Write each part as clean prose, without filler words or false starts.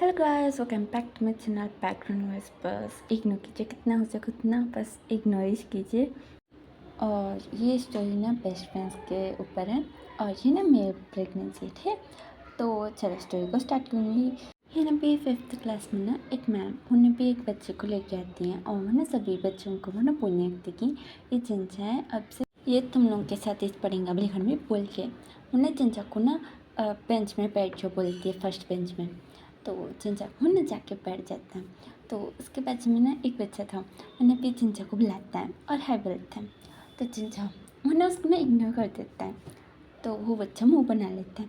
Hello guys, welcome back to my channel background noise. बस ignore कीजिए, कितना हो सके उतना बस इग्नोर कीजिए। और ये स्टोरी ना बेस्ट फ्रेंड्स के ऊपर है और ये ना मेरे प्रेगनेंसी थे। तो चलो स्टोरी को स्टार्ट करूँगी। ये ना भी 5th क्लास में ना एक मैम उन्हें भी एक बच्चे को लेके आती हैं और वो ना सभी बच्चों को वो ना बोलने लगती कि ये चिंचा है, अब से ये तुम लोगों के साथ इस पढ़ेंगे अपने घर में बोल के। उन्हें चिंचा को ना बेंच में बैठ जो बोलती है, फर्स्ट बेंच में। तो चिंचा वो ना जाके बैठ जाता है। तो उसके बाजू में ना एक बच्चा था, उन्हें भी चिंचा को बुलाता है और हाय बोलता है। तो चिंचा वो ना उसको ना इग्नोर कर देता है। तो वो बच्चा मुँह बना लेता है।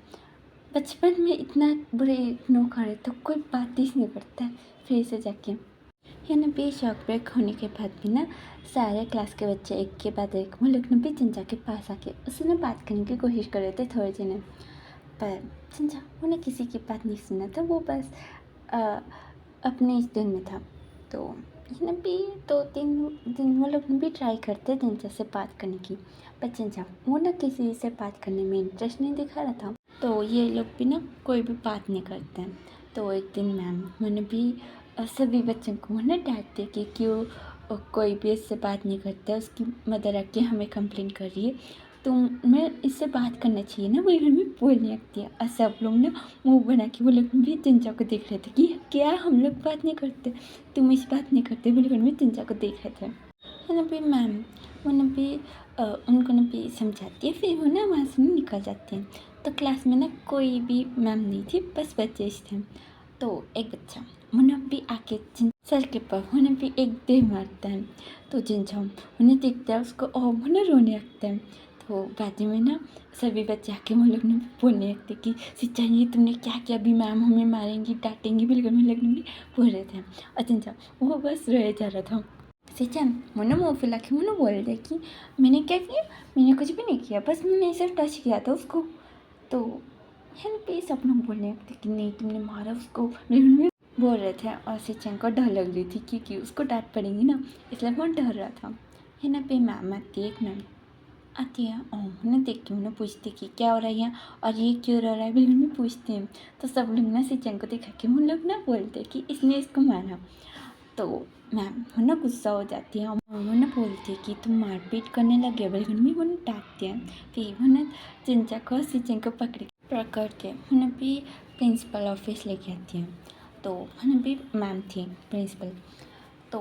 बचपन में इतना बुरे इग्नोर करे तो कोई बात ही नहीं करता है। फिर से जाके यानी भी शॉक ब्रेक होने के बाद भी ना सारे क्लास के बच्चे एक के बाद एक वो लोग ने भी चिंचा के पास आके उससे ना बात करने की कोशिश कर रहे थे थोड़े जने। पर चिंचा वो ना किसी की बात नहीं सुना था, वो बस अपने इस दिन में था। तो ये ना भी 2-3 दिन वो लोग ने भी ट्राई करते चिंचा से बात करने की, पर चिंचा वो ना किसी से बात करने में इंटरेस्ट नहीं दिखा रहा था। तो ये लोग भी ना कोई भी बात नहीं करते हैं। तो एक दिन मैम मैंने भी सभी बच्चों को ना डांटते कि क्यों कोई भी इससे बात नहीं करता, उसकी मदर आके हमें कंप्लेंट कर रही है, तुम्हें इससे बात करना चाहिए ना, वही घर में बोलने लगती है। और सब लोग ना मुंह बना के वो लोग भी चिंचा को देख रहे थे कि क्या हम लोग बात नहीं करते, तुम इस बात नहीं करते, वो लोग भी चिंचा को देख रहे थे। है ना भी मैम वो ना भी उनको ना भी समझाती है, फिर वो ना वहाँ से निकल जाते हैं। तो क्लास में ना कोई भी मैम नहीं थी, बस बच्चे ही थे। तो एक बच्चा मुन्ना भी आके सर के पर उन्हें भी एक दे मारता है। तो जिनझा उन्हें देखता है उसको और मुन्ना रोने लगता है। तो बाद में ना सभी बच्चे आके हम लोग ने बोलने लगते कि शिक्षा जी तुमने क्या किया, अभी मैम हमें मारेंगी डांटेंगी, बिल्कुल हम लोग ने भी बोल रहे थे। और जिनझा वो बस रह जा रहा था। सिचन मुन्ना मुँह फैला के मुन्ना बोल रहे कि मैंने क्या किया, मैंने कुछ भी नहीं किया, बस मैंने सिर्फ टच किया था उसको। तो है ना पे सब लोग बोलने लगते कि नहीं तुमने मारा उसको, लेकिन बोल रहे थे। और सिचन को डर लग रही थी क्योंकि उसको डांट पड़ेगी ना, इसलिए वो डर रहा था। है ना पे मैम आती है, एक मैम आती है और उन्हें देख के उन्हें पूछती कि क्या हो रहा है यहाँ और ये क्यों रह रहा है, बिल्कुल में पूछते हैं। तो सब लोग ना सिचन को दिखा के उन लोग ना बोलते कि इसने इसको मारा। तो मैम वो ना गुस्सा हो जाती है और वो ना बोलती है कि तुम मारपीट करने लगे, बिल्कुल में वो ना डांटते हैं। फिर वो ना चिंचा को सिचन को पकड़ के उन्हें भी प्रिंसिपल ऑफिस लेके आती हैं। तो उन्हें भी मैम थी प्रिंसिपल। तो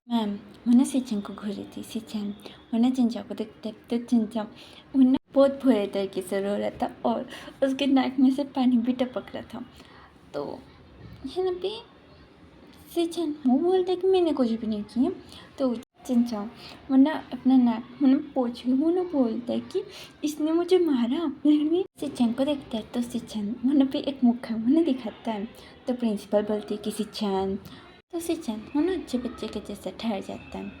मैम मैंने सिचन को घूरी थी। सिचन मैंने चिंचा को देखते तो चिंचा उन्हें बहुत बुरे तरीके से रो रहा था और उसके नाक में से पानी भी टपक रहा था। तो है ना भी सिचन वो बोलता है कि मैंने कुछ भी नहीं किया। तो चिंचा वरना अपना नाक मैंने पोछ लूँ, वो ना बोलता है कि इसने मुझे मारा, फिर सिचन को देखता है। तो सिचन मैंने भी एक मुक्का मैंने दिखाता है। तो प्रिंसिपल बोलती है कि सिचन, तो सिचन वो ना अच्छे बच्चे के जैसे ठहर जाता है।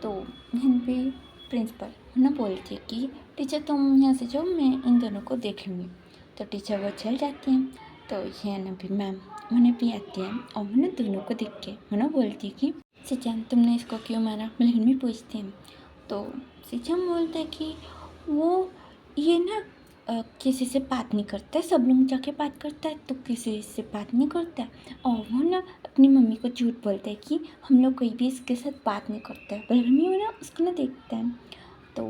तो मैंने भी प्रिंसिपल ना बोलती है कि टीचर तुम यहाँ से जाओ, मैं इन दोनों को देख लूँगी। तो टीचर वो चल जाती हैं। तो ये ना भी मैम उन्हें भी आती है और उन्हें दोनों को देख के उन्हें बोलती है कि सिचन तुमने इसको क्यों मारा, बहन भी पूछती हैं। तो सिचन बोलता है कि वो ये ना किसी से बात नहीं करता है, सब लोग जाके बात करता है तो किसी से बात नहीं करता है। और वो ना अपनी मम्मी को झूठ बोलता है कि हम लोग कोई भी इसके साथ बात नहीं करता है, पर मम्मी वो ना उसको ना देखता है। तो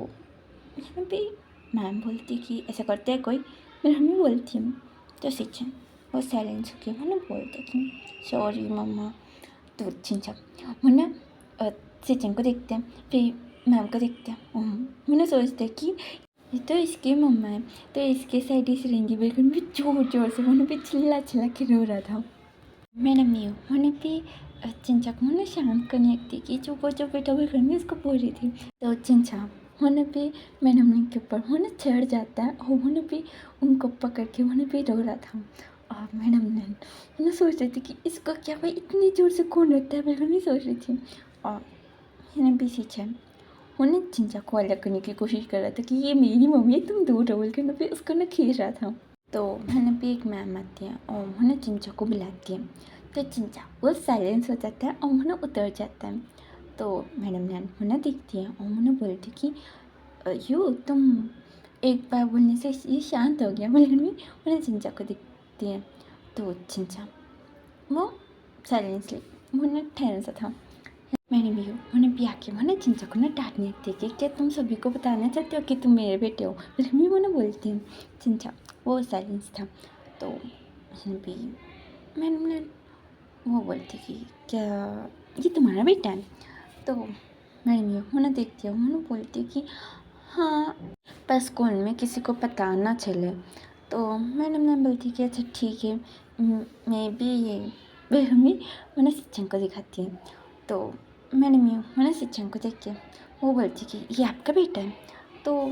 यहाँ पे मैम बोलती कि ऐसा करते हैं कोई, मेरी मम्मी बोलती है। तो सिचन वो साइलेंस होकर वो ना बोलते कि सॉरी मम्मा। तो चिंचा वो ना सिचन को देखते हैं, फिर मैम को देखते हैं। वो ना सोचते हैं कि ये तो इसकी मम्मा है, तो इसके साइड ही से रहेंगी, बिल्कुल भी जोर जोर से वो भी चिल्ला चिल्ला के रो रहा था। मैडम ये उन्हें भी चिंचा को ना शांत करने लगती कि जो बेटा बिल्कुल में उसको बोल रही थी। तो चिंचा उन्हें भी मैडम के ऊपर उन्हें चढ़ जाता है और उन्हें भी उनको पकड़ के उन्हें भी रो रहा था। और मैडम ने उन्हें सोच रही थी कि इसको क्या भाई इतनी जोर से कौन रोता है, बिल्कुल नहीं सोच रही थी। और मैंने भी सीखा उन्हें चिंचा को अलग करने की कोशिश कर रहा था कि ये मेरी मम्मी है, तुम दूर रहो, लेकिन फिर उसको ना खींच रहा था। तो मैंने भी एक मैम आती है और उन्होंने चिंचा को बुलाती है। तो चिंचा वो साइलेंस हो जाता है और उन्हें उतर जाता है। तो मैडम ने उन्हें देखती है और उन्हें बोलती कि यू तुम एक बार बोलने से ये शांत हो गया, बोलने में उन्हें चिंचा को दिखती है। तो चिंचा वो साइलेंसली मुझे ठहर सा था। मैंने भी उन्हें भी आके मैंने चिंचा को ना डांटने थी कि क्या तुम सभी को बताना चाहते हो कि तुम मेरे बेटे हो, फिर मैं वो ना बोलती हूँ चिंचा। वो साइलेंस था। तो मैंने भी मैंने वो बोलती कि क्या ये तुम्हारा बेटा है? तो मैंने भी उन्हें देखती हूँ, उन्हें बोलती कि हाँ, पर स्कूल में किसी को पता ना चले। तो मैंने बोलती कि अच्छा ठीक है, मैं भी ये फिर हमें मैंने शिक्षण को दिखाती है। तो मैंने शिक्षण को देख के वो बोलती कि ये आपका बेटा है? तो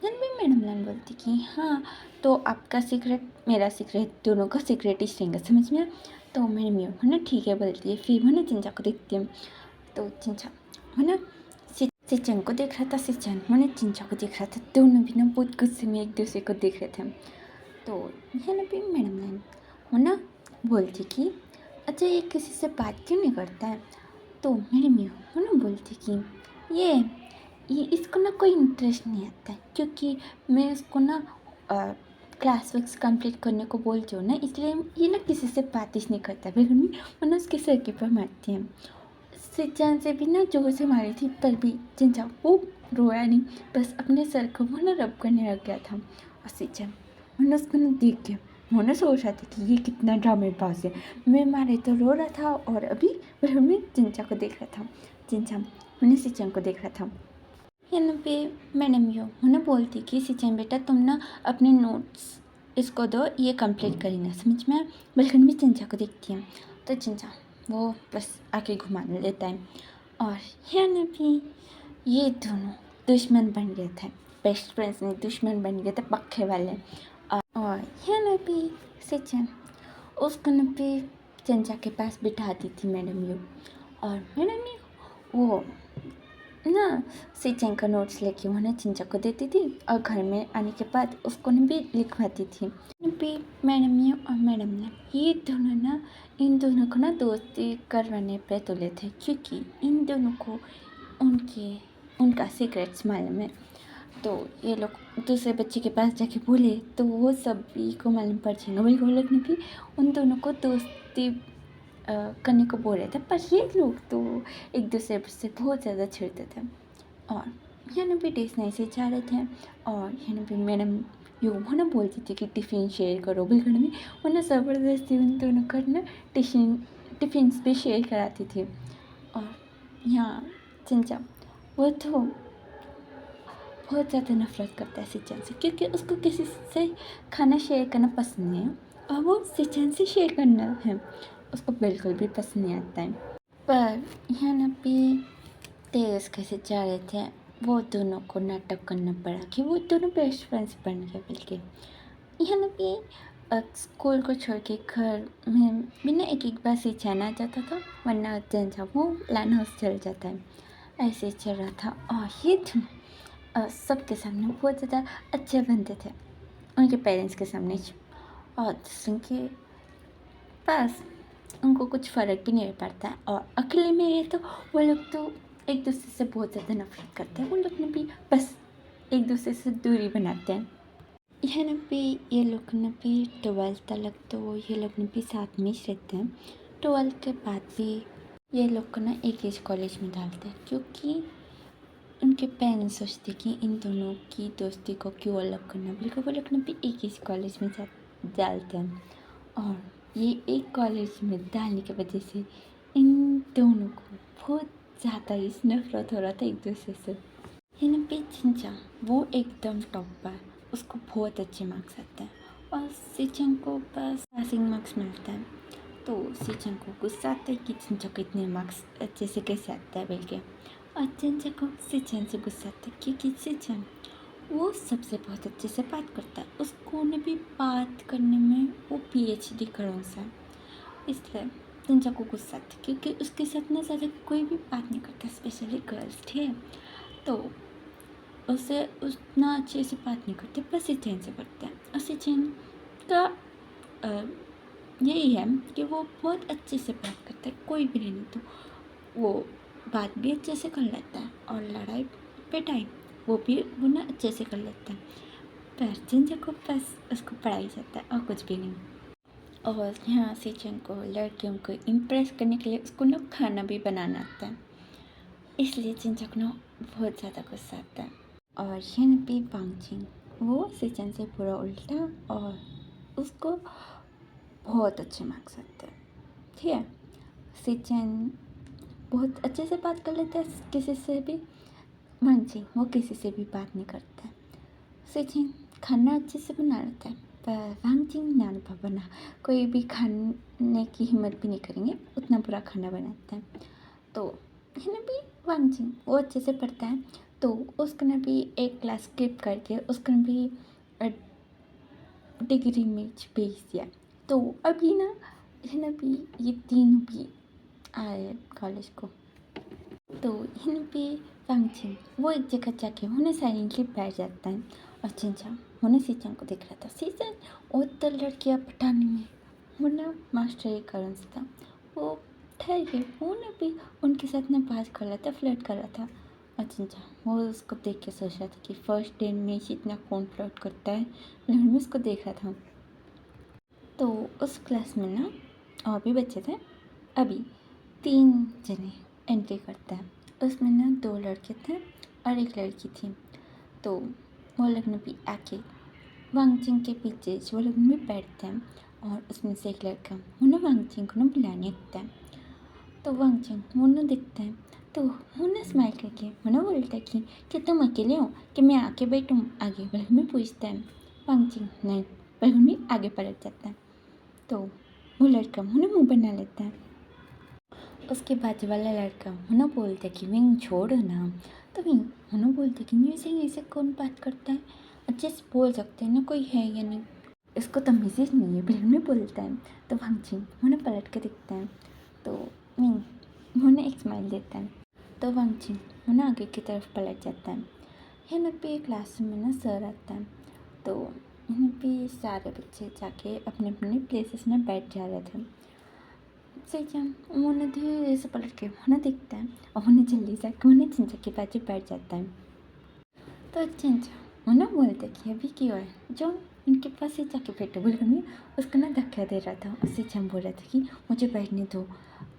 मैडम बोलती कि हाँ, तो आपका सीक्रेट मेरा सीक्रेट दोनों का सीक्रेट ही रहेंगे, समझ में? तो मैंने ठीक है बोलती है। फिर मैंने चिंचा को देखती हूँ। तो चिंचा मैंने सिचन को देख रहा था, सिचन मैंने चिंचा को देख रहा था। दोनों भी ना बहुत गुस्से में एक दूसरे को देख रहे थे। तो यह ना भी मैडम ने वो ना बोलती कि अच्छा ये किसी से बात क्यों नहीं करता है? तो मेरी मी वो ना बोलती कि ये इसको ना कोई इंटरेस्ट नहीं आता है, क्योंकि मैं उसको ना क्लास वर्क कंप्लीट करने को बोलती हूँ ना, इसलिए ये ना किसी से बात ही नहीं करता। फिर मम्मी वो ना उसके सर के ऊपर मारती हैं। सिंचान से भी ना जोर से मारी थी, पर भी चिंचा वो रोया नहीं, बस अपने सर को वो ना रब करने लग गया था। और सिंचान मैंने उसको ना देख के मैंने सोच रहा था कि ये कितना ड्रामेबाज है। मैं मारे तो रो रहा था और अभी फिर मैं चिंचा को देख रहा था। चिंचा मैंने सिंचान को देख रहा था। यहाँ पे मैडम यो उन्हें बोलती कि सिंचान बेटा तुम ना अपने नोट्स इसको दो, ये कंप्लीट करेंगे, समझ में? बल्कि भी चिंचा को देखती है। तो चिंचा वो बस आके घुमा लेता है। और यहाँ भी ये दोनों दुश्मन बन गए थे, बेस्ट फ्रेंड्स नहीं दुश्मन बन गए थे पक्के वाले। और यहाँ भी सिंचान उसको न भी चिंचा के पास बिठाती थी मैडम यू। और मैडम यू वो ना सिंचन का नोट्स लेके उन्हें चिंचा को देती थी और घर में आने के बाद उसको ने भी लिखवाती थी। भी मैडम ने और मैडम ने ये दोनों ना इन दोनों को ना दोस्ती करवाने पे तुले थे, क्योंकि इन दोनों को उनका सीक्रेट्स मालूम है। तो ये लोग दूसरे बच्चे के पास जाके बोले तो वो सभी को मालूम पड़ जाएगा। वही वो लोग ने भी उन दोनों को दोस्ती करने को बोल रहे थे, पर ये लोग तो एक दूसरे से बहुत ज़्यादा छिड़ते थे। और यहाँ भी डेज नहीं से जा रहे थे। और यहाँ भी मैडम यूँ ना बोलती थी कि टिफ़िन शेयर करो, बिल्कुल में उन्हें ज़बरदस्ती उन दोनों का ना टिफ़िन्स भी शेयर कराती थी। और यहाँ चिंचा वो तो बहुत ज़्यादा नफरत करता है सिंचन से, क्योंकि उसको किसी से खाना शेयर करना पसंद नहीं है और वो सिंचन से शेयर करना है उसको बिल्कुल भी पसंद नहीं आता है। पर यहाँ ना भी तेज कैसे जा रहे थे, वो दोनों को नाटक करना पड़ा कि वो दोनों बेस्ट फ्रेंड्स बन गए। बल्कि यहाँ ना भी स्कूल को छोड़ के घर में बिना एक बार सिंचन आ जाता था, वरना चिंचा वो लाना हाउस चल जाता है। ऐसे चल रहा था। और ये सबके सामने बहुत ज़्यादा अच्छे बनते थे, उनके पेरेंट्स के सामने। और दूसरों के पास उनको कुछ फ़र्क भी नहीं पड़ता है। और अकेले में रहे तो वो लोग तो एक दूसरे से बहुत ज़्यादा नफरत करते हैं। वो लोग ने भी बस एक दूसरे से दूरी बनाते हैं। यह न भी ये लोग ने भी 12th तक तो ये लोग ने भी साथ में ही रहते हैं। 12th के बाद भी ये लोग को ना एक ही कॉलेज में डालते हैं, क्योंकि उनके पेरेंट्स सोचते कि इन दोनों की दोस्ती को क्यों अलग करना, बिल्कुल वो लोग ने भी एक ही कॉलेज में डालते हैं। और ये एक कॉलेज में डालने की वजह से इन दोनों को बहुत ज़्यादा ही नफरत हो रहा था एक दूसरे से। इन पे चिंचा वो एकदम टॉप पर, उसको बहुत अच्छे मार्क्स आते हैं और सिंचन को बस पासिंग मार्क्स मिलता है। तो सिंचन को गुस्सा आता है कि चिंचा को इतने मार्क्स अच्छे से कैसे आता है बल्कि। और चिंचा को सिंचन से गुस्सा आता है क्योंकि सिंचन वो सबसे बहुत अच्छे से बात करता है, उसको ने भी बात करने में वो PhD करोंसा है, इसलिए चिंचा को गुस्सा आता है क्योंकि उसके साथ ना ज़्यादा कोई भी बात नहीं करता, स्पेशली गर्ल्स, ठीक है? तो उसे उतना अच्छे से बात नहीं करते, बस सिंचन से करते हैं। और सिंचन का यही है कि वो बहुत अच्छे से बात करता है, कोई भी नहीं तो वो बात भी अच्छे से कर लेता है और लड़ाई पिटाई वो ना अच्छे से कर लेता है। पर चिंचा को बस उसको पढ़ाई जाता है और कुछ भी नहीं। और यहाँ सीचन को लड़कियों को इम्प्रेस करने के लिए उसको ना खाना भी बनाना आता है, इसलिए चिंचा को ना बहुत ज़्यादा गुस्सा आता है। और यहाँ पे वांगजिंग वो सीचन से पूरा उल्टा और उसको बहुत अच्छे मार्क्स आते हैं। ठीक है, सीचन बहुत अच्छे से बात कर लेता है किसी से भी, वांगजिंग वो किसी से भी बात नहीं करता है। सीचन खाना अच्छे से बना लेता है पर वांगजिंग ना बना कोई भी खाने की हिम्मत भी नहीं करेंगे, उतना बुरा खाना बनाता है। तो है ना भी वांगजिंग वो अच्छे से पढ़ता है, तो उसको ना भी एक क्लास स्किप करके उसको ना भी डिग्री में भेज दिया। तो अभी ना है ना भी ये तीनों भी आए कॉलेज को। तो इन पे वांगजिंग वो एक जगह जाके उन्हें साइलेंटली बैठ जाता है और चिंचा उन्हें सीचन को देख रहा था। सीचन और तो लड़कियाँ पटाने में वो ना मास्टर एक कारण से था, वो ठहर के उन्हें भी उनके साथ ना बात कर रहा था, फ्लर्ट कर रहा था। और चिंचा वो उसको देख के सोच रहा था कि फर्स्ट डे में ही इतना कौन फ्लर्ट करता है, लेकिन मैं उसको देख रहा था। तो उस क्लास में ना और भी बच्चे थे, अभी 3 जने एंट्री करता है। उसमें ना 2 लड़के थे और 1 लड़की थी। तो वो लोग ने भी आके वांगजिंग के पीछे वो लोग भी बैठते हैं और उसमें से एक लड़का वो ना वांगजिंग को ना बुलाने आता है। तो वांगजिंग वो ना दिखता है, तो वो ना स्माइल करके वो ना बोलता है कि तुम अकेले हो कि मैं आके बैठूँ आगे, बल्कि में पूछता है। वांगजिंग नहीं, बल्कि में आगे पलट जाता है। तो वो लड़का वो ना मुँह बना लेता है। उसके बाजू वाला लड़का वो ना बोलता कि विंग छोड़ो ना, तो विंग वो ना बोलते कि ऐसे ऐसे कौन बात करता है, अच्छे से बोल सकते हैं ना, कोई है या नहीं, इसको तमीज़ ही नहीं है, बिल में बोलता है। तो वांगजिंग वो ना पलट के दिखता है, तो विंग वो ना एक स्माइल देता है। तो वांगजिंग वो ना आगे की तरफ पलट जाता है। यहाँ पे क्लास में ना सर आता है, तो यहाँ पे सारे बच्चे जाके अपने अपने प्लेसेस में बैठ जा रहे थे। सीचन उन्हें धीरे से पलट के उन्हें दिखता है और उन्हें जल्दी से उन्हें चिंचा के बाजू बैठ जाता है। तो चिंचा उन्हें बोलते कि अभी क्यों है जो उनके पास ही जाके बैठो, बोलकर मैं उसको ना धक्का दे रहा था और सीचन बोल रहा था कि मुझे बैठने दो।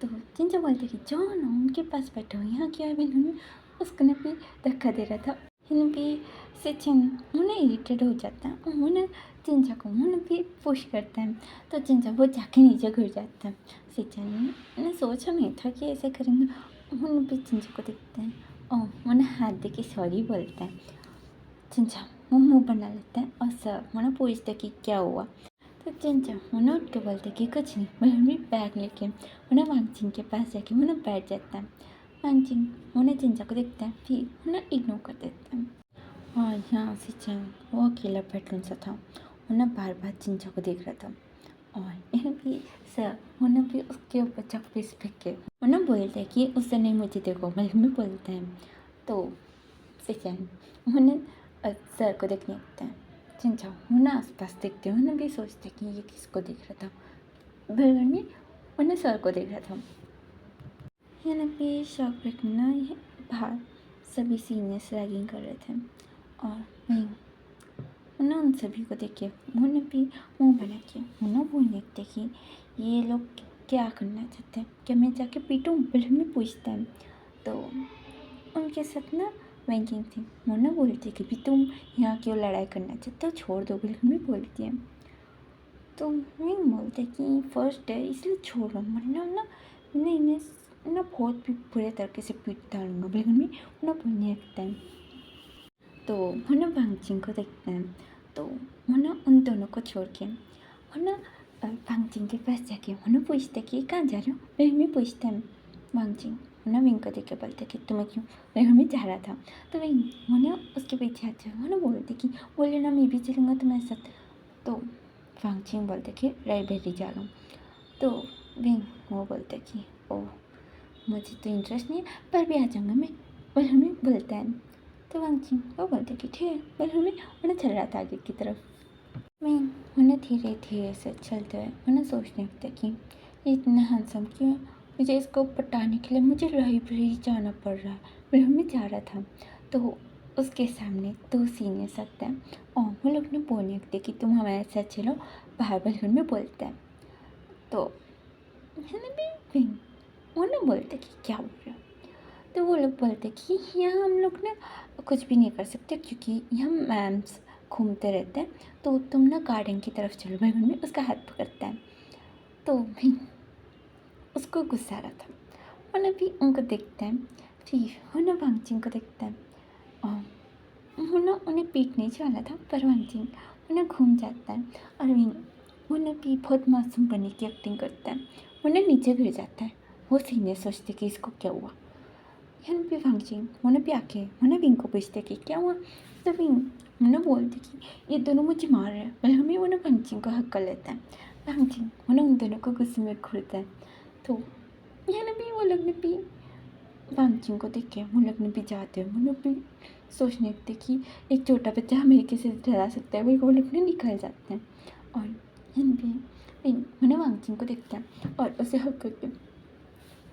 तो चिंचा बोलते कि जो ना उनके पास बैठो, यहाँ क्यों है, बिल्कुल में उसको ना भी धक्का दे रहा था। इन भी सीचन उन्हें इरिटेट हो जाता है और उन्हें चिंचा को उन्हें भी पुश करता है। तो चिंचा वो जाके नीचे गिर जाता है। सीचन ने सोचा नहीं था कि ऐसे करेंगे, उन्हें भी चिंचा को देखते हैं और उन्हें हाथ दे के सॉरी बोलता है। चिंचा वो मुँह बना लेता है और सर उन्हें पूछता है कि क्या हुआ। तो चिंचा उन्हें उठ के बोलते कि कुछ नहीं, मैं बैग लेके उन्हें वांगजिंग के पास जाके उन्हें बैठ जाता है। वांगजिंग उन्हें चिंचा को देखता है, फिर उन्हें इग्नोर कर देता है। और यहाँ सीचन वो अकेला बेडरूम सा था, उन्हें बार बार चिंचा को देख रहा था और इन भी सर उन्हें भी उसके ऊपर चप्पे से फेंक के उन्हें बोलते हैं कि उससे नहीं मुझे देखो, बल्कि में बोलते हैं। तो सीचन उन्हें सर को देखने लगता है। चिंचा उन्हें आसपास देखते हैं, उन्हें भी सोचते कि ये किसको देख रहा था, बल्कि में उन्हें सर को देख रहा था। यहाँ पे शॉक ब्रेक में ना ये बाहर सभी सीनियर्स रैगिंग कर रहे थे और वहीं उन्हें उन सभी को देख के उन्होंने भी मुँह बना के उन्हें बोलने लगते कि ये लोग क्या करना चाहते हैं, क्या मैं जाके पीटूँ, बिल में पूछता है। तो उनके साथ ना वैंकिंग थी, उन्हें बोलती कि भी तुम यहाँ क्यों लड़ाई करना चाहते हो, छोड़ दो, बिल में बोलती है। तो वही बोलते कि फर्स्ट है इसलिए छोड़ो, वरना ना मैं इन्हें ना बहुत भी बुरे तरीके से पीट डालूंगा, बिल में उन्हें बोलने लगता है। तो उन्हें वांगजिंग को देखते हैं, तो उन्हें उन दोनों को छोड़ के उन्हें वांगजिंग के पास जाके उन्हें पूछते कि कहाँ जा रहे हो, फिर में पूछते हैं। वांगजिंग उन्हें विंग को देख के बोलते कि तुम्हें क्यों, फिर में जा रहा था। तो विंग उन्हें उसके पीछे आते उन्हें बोलते कि बोले ना मैं भी चलूँगा तुम्हारे साथ। तो वांगजिंग बोलते कि लाइब्रेरी जा रहा हूँ। तो विंग वो बोलते कि ओह मुझे तो इंटरेस्ट नहीं है, पर भी आ जाऊँगा मैं, पर हमें बोलता है। तो वांगजिंग वो बोलते कि ठीक है, पर हमें उन्हें चल रहा था आगे की तरफ। मैं उन्हें धीरे धीरे से चलते हुए उन्हें सोचने लगता कि ये इतना हैंडसम क्यों है, मुझे इसको पटाने के लिए मुझे लाइब्रेरी जाना पड़ रहा है, फिर हमें जा रहा था। तो उसके सामने 2 सीनियर्स आते हैं और वो लोग ने बोलने लगते कि तुम हमारे साथ चलो, बाहर बलून में बोलता है। तो मैंने भी वो ना बोलते कि क्या बोल रहे हो। तो वो लोग बोलते कि यहाँ हम लोग ना कुछ भी नहीं कर सकते क्योंकि यहाँ मैम्स घूमते रहते हैं, तो तुम ना गार्डन की तरफ चलो। भाई मम्मी उसका हाथ पकड़ता है, तो भी उसको गुस्सा आ रहा था। और ना भी उनको देखता है, फिर वो ना वांगचिंग को देखता है और वो ना उन्हें पीटने ही वाला था, पर वांगचिंग उन्हें घूम जाता है और वो ना भी बहुत मासूम बनने की एक्टिंग करता है। वो ना नीचे गिर जाता है। वो सीनियर सोचते कि इसको क्या हुआ। यहाँ पे वांगचिंग उन्हें भी आके उन्हें विंग को पूछते कि क्या हुआ। तो विंग उन्हें बोलते कि ये दोनों मुझे मार रहे हैं, पर हमें उन्हें वांगचिंग को हक कर लेता है। वांगचिंग उन्हें उन दोनों को गुस्से में घूरता है। तो यहाँ भी वो लोग ने भी वांगचिंग को देख के वो लोग ने भी जाते हैं, वो लोग भी सोचने लगते कि एक छोटा बच्चा हमें कैसे डरा सकता है। वो लोग ने निकल जाते हैं और यहाँ भी उन्हें वांगचिंग को देखता है और उसे हक करके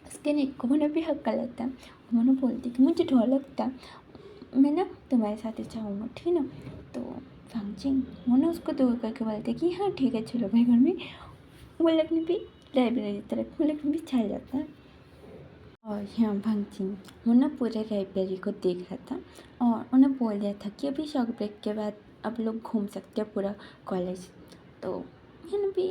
उसके नेक को उन्हें भी हक कर लेता है। उन्होंने बोलती कि मुझे डर लगता है, मैं ना तुम्हारे साथ ही जाऊँगा, ठीक है ना। तो वांगचिंग वो ना उसको दूर करके बोलते कि हाँ ठीक है चलो भाई घर में। वो लोग ने भी लाइब्रेरी तरफ वो लोग भी चल जाता है और यहाँ वांगचिंग वो ना पूरे लाइब्रेरी को देख रहा था और उन्हें बोल दिया था कि अभी शॉक ब्रेक के बाद अब लोग घूम सकते हैं पूरा कॉलेज। तो यहाँ भी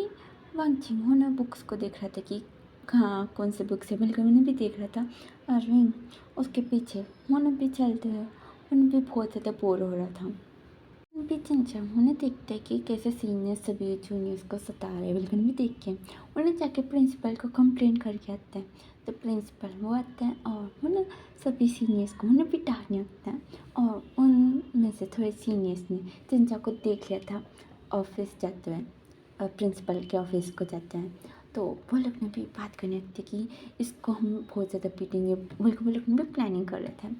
वांगचिंग वो ना बुक्स को देख रहा था कि हाँ कौन सी बुक्स है, बल्कि उन्हें भी देख रहा था। और विंग उसके पीछे उन्हें भी चलते हुए उन्हें भी बहुत ज़्यादा बोर हो रहा था। भी चमचम उन्हें देखते कि कैसे सीनियर सभी जूनियर्स को सता रहे, बिल्कुल भी देख के उन्हें जाके प्रिंसिपल को कंप्लेन करके आते हैं। तो प्रिंसिपल वो आते हैं और वो ना सभी सीनियर्स को उन्हें भी डांटने लगता है। और उनमें से थोड़े सीनियर्स ने चिंचा को देख लिया था ऑफिस जाते हुए, प्रिंसिपल के ऑफिस को जाते हैं। तो वो लोग ने भी बात करने लगते कि इसको हम बहुत ज़्यादा पीटेंगे, बल्कि वो लोग ने भी प्लानिंग कर रहे थे।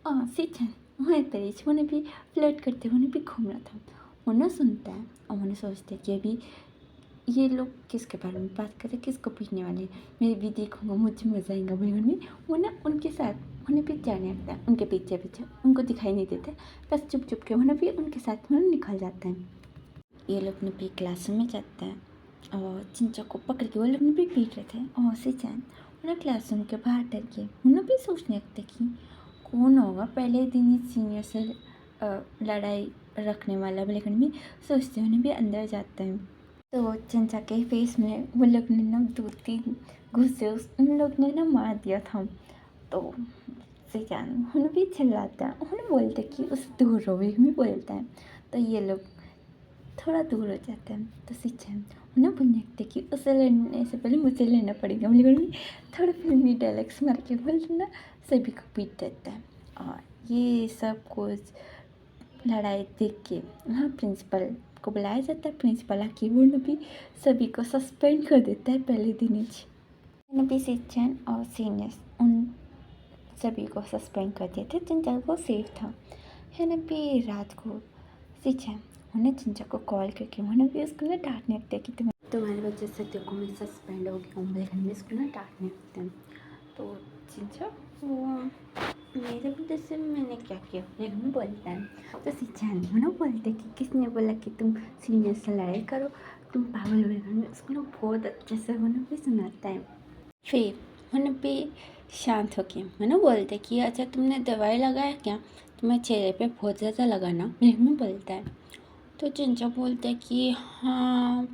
और सीचन वहीं पर उन्हें भी फ्लर्ट करते हुए उन्हें भी घूम रहा था। उन्हें सुनता है और उन्हें सोचते हैं कि अभी ये लोग किसके बारे में बात कर रहे, किसको पीटने वाले, मैं भी देखूँगा, मुझे मज़ा आएगा बिल्कुल में। वो ना उनके साथ उन्हें भी जाने लगता है, उनके पीछे पीछे उनको दिखाई नहीं देते, बस चुप चुप के उन्हें भी उनके साथ में निकल जाता है। ये लोग ने भी क्लासरूम में जाता है और चिंचा को पकड़ के वो लोग ने भी पीट रहे थे। और सीचन उन्हें क्लासरूम के बाहर डर के उन्हें भी सोचने लगते कि कौन होगा पहले दिन ही सीनियर से लड़ाई रखने वाला, लेकिन भी सोचते उन्हें भी अंदर जाता है। तो चंचा के फेस में वो लोग ने ना 2-3 घुसे उन लोग ने ना मार दिया था। तो सीचान उन्हें भी चिल्लाता है, उन्हें बोलते कि उससे दूर रहो, भी बोलता है। तो ये लोग थोड़ा दूर हो जाते हैं। तो सीचान उन्हें बोलने लगते कि उसे लड़ने से पहले मुझे लेना पड़ेगा, लेकिन थोड़ा फिल्मी डायलॉग्स मार के बोलना सभी को पीट देता है। और ये सब कुछ लड़ाई देख के वहाँ प्रिंसिपल को बुलाया जाता है। प्रिंसिपल आके वो भी सभी को सस्पेंड कर देता है पहले दिन ही। भी सीचन और सीनियर्स उन सभी को सस्पेंड कर दिए थे, चिंचा वो सेफ था। है ना भी रात को सीचन उन्हें चिंचा को कॉल करके उन्हें भी उसको ना डांटने लगते हैं कि तुम्हारी वजह से देखो मैं सस्पेंड हो गया हूँ, लेकिन भी उसको ना डांटने लगते हैं। तो चिंचा वो मेरे वजह से मैंने क्या किया, लेकिन बोलता है। तो सीचान ना बोलते कि किसने बोला कि तुम सीनियर से लड़ाई करो, तुम पागल हो गए। उसको ना बहुत अच्छे से उन्हें भी सुनाता है। फिर उन्हें भी शांत होके मैंने बोलते कि अच्छा तुमने दवाई लगाया क्या, तुम्हारे चेहरे पे बहुत ज़्यादा लगा ना, लेकिन बोलता है। तो चिंचा बोलता है कि हाँ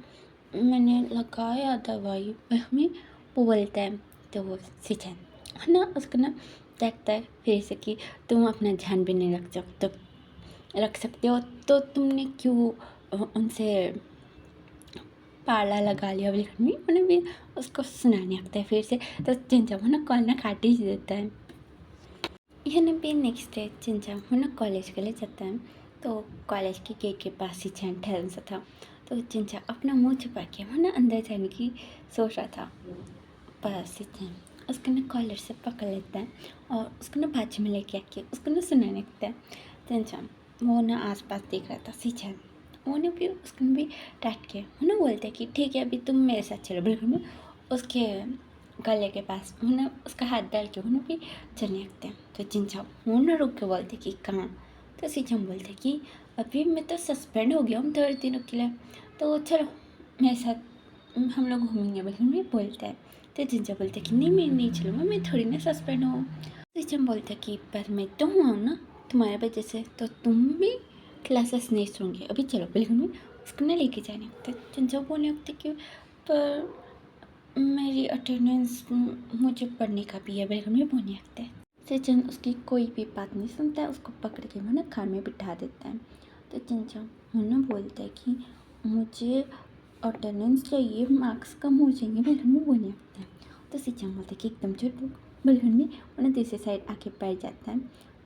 मैंने लगाया दवाई में, वो बोलता है। तो वो सीचन है ना उसको ना देखता है फिर से कि तुम अपना ध्यान भी नहीं रख सकते हो, तो तुमने क्यों उनसे पाला लगा लिया, लेकिन भी उन्हें भी उसको सुनाने लगता है फिर से। तो चिंचा वो ना कॉल ना काट ही देता है। यह भी नेक्स्ट डे चिंचा वो ना कॉलेज के लिए जाता है। तो कॉलेज के गेट के पास ही चैन ठहरन सा था। तो चिंचा अपना मुंह छुपा के वो ना अंदर जाने की सोच रहा था, पर सीचन उसको ना कॉलर से पकड़ लेता है और उसको ना बाजू में लेके आके उसको ना सुनाने लगता है। चिंचा वो ना आसपास देख रहा था। सीचन उन्हें भी उसको भी डांट के उन्हें बोलते कि ठीक है अभी तुम मेरे साथ चलो, बिल्कुल में उसके गले के पास उन्हें उसका हाथ डाल के उन्हें भी चलने लगते हैं। तो चिंचा उन्हें रुक के बोलते कि कहाँ। तो सीचन बोलते कि अभी मैं तो सस्पेंड हो गया हूँ 3 दिनों के लिए, तो चलो मेरे साथ हम लोग घूमेंगे बल्कि मैं बोलता है। तो जिंजा बोलता है कि नहीं मैं नहीं चलूँगा, मैं थोड़ी ना सस्पेंड हूँ। तो जिम बोलता है कि पर मैं तो हूँ ना तुम्हारे वजह से, तो तुम भी क्लासेस नहीं सुनोगे, अभी चलो बिल्कुल भी उसको ना लेके जाने। तो जिंजा बोलने लगते कि पर मेरी अटेंडेंस मुझे पढ़ने का भी है, बिल्कुल भी बोलने लगता है। सचिन उसकी कोई भी बात नहीं सुनता है, उसको पकड़ के वो ना कार में बिठा देता है। तो जिंजा वो ना बोलता है कि मुझे अटेंडेंस चाहिए, मार्क्स कम हो जाएंगे, बिल्कुल भी बोलने लगता है। तो सिंचन बोलता है कि एकदम झूठ बोल, बिल्कुल भी उन्हें दूसरी साइड आके बैठ जाता है।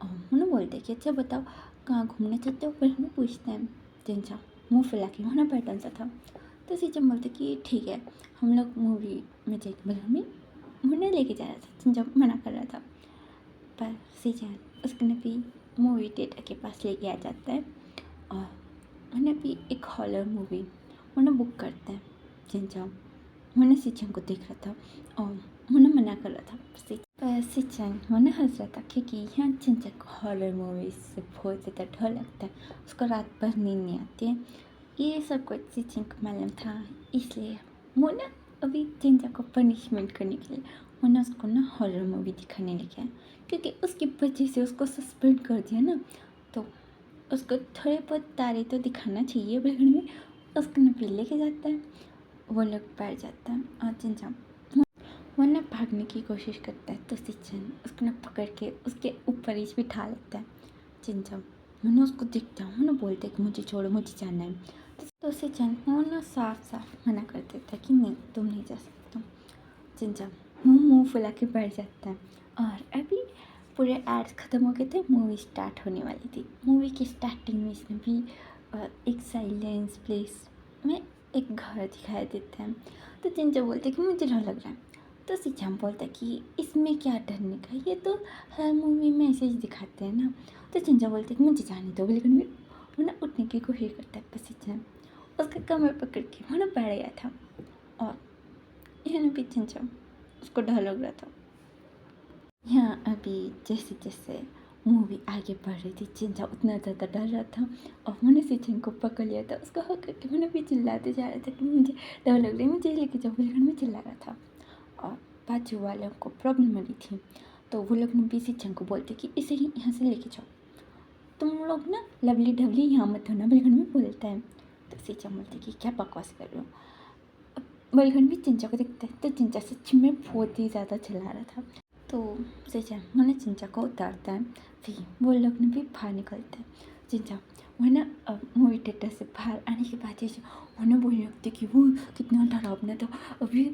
और उन्हें बोलते हैं कि अच्छा बताओ कहाँ घूमना चाहते हो, बिल्कुल भी पूछते हैं। जिंजा मुँह फुला के वो ना पैटर्न सा था। तो सिंचन बोलते कि ठीक है हम लोग मूवी में जाएंगे, बिल्कुल भी उन्हें लेके जा रहा था, जिंजा मना कर रहा था। पर सीजन उसके भी मूवी थिएटर के पास लेके आ जाता है और उन्हें भी एक हॉरर मूवी उन्हें बुक करते हैं। जिनजा मैंने सीजन को देख रहा था और उन्हें मना कर रहा था। पर सीजन मैंने हंस रहा था क्योंकि यहाँ जिनजा को हॉरर मूवी से बहुत ज़्यादा डर लगता है, उसको रात भर नींद नहीं आती है। ये सब कुछ सीजन को मालूम था, इसलिए वो ना अभी जिनजा को पनिशमेंट करने के लिए वो ना उसको ना हॉरर मूवी दिखाने लेके आया, क्योंकि उसकी वजह से उसको सस्पेंड कर दिया ना, तो उसको थोड़े बहुत तारे तो दिखाना चाहिए। बिल्कुल में उसको ना पी लेके जाता है, वो लोग बैठ जाता है और जिनजा वो ना भागने की कोशिश करता है। तो सिचन उसको ना पकड़ के उसके ऊपर ही बिठा लेता है। जिनजा मैंने उसको देखता हूँ ना बोलते है कि मुझे छोड़ो, मुझे जाना है। तो सिचन वो ना साफ साफ मना कर देता है कि नहीं तुम नहीं जा सकते। जिनजा मुंह फुला के बैठ जाता है। और अभी पूरे एड्स ख़त्म हो गए थे, मूवी स्टार्ट होने वाली थी। मूवी की स्टार्टिंग में इसने भी एक साइलेंस प्लेस में एक घर दिखाई देता है। तो जिनजा बोलते कि मुझे डर लग रहा है। तो सिचाम बोलता है कि इसमें क्या डरने का, ये तो हर मूवी में ऐसे ही दिखाते हैं ना। तो जिनजा बोलते कि मुझे जाने दो, लेकिन वो ना उठने की कोशिश करता है। पर सिचाम उसका कमर पकड़ के वो ना बैठ गया था और यह भी जिनजा उसको डर लग रहा था। यहाँ अभी जैसे जैसे मूवी आगे बढ़ रही थी, जिनजा उतना ज़्यादा डर रहा था और मैंने सिचन को पकड़ लिया था, उसको हक करके मैंने भी चिल्लाते जा रहा था कि मुझे डर लग रही है, मुझे लेके जाओ, बिल्कुल में चिल्ला रहा था। और बाजू वालों को प्रॉब्लम हो रही थी, तो वो लोग ने भी सिचन को बोलते कि इसे ही यहाँ से लेके जाओ, तुम लोग ना लवली डवली यहाँ मत होना, बिल्कुल में बोलता है। तो सिचन बोलते कि क्या बकवास कर रहे हो। बिल्कुल भी चिंचा को देखता है तो चिंचा सच में बहुत ही ज़्यादा चिल्ला रहा था। तो सिचन मैंने चिंचा को उतारता है, फिर वो लोग ने भी बाहर निकलते हैं। चिंचा वो ना मूवी थिएटर से बाहर आने के बाद जैसे वो ना बोलने लगते कि वो कितना डरावना था, अभी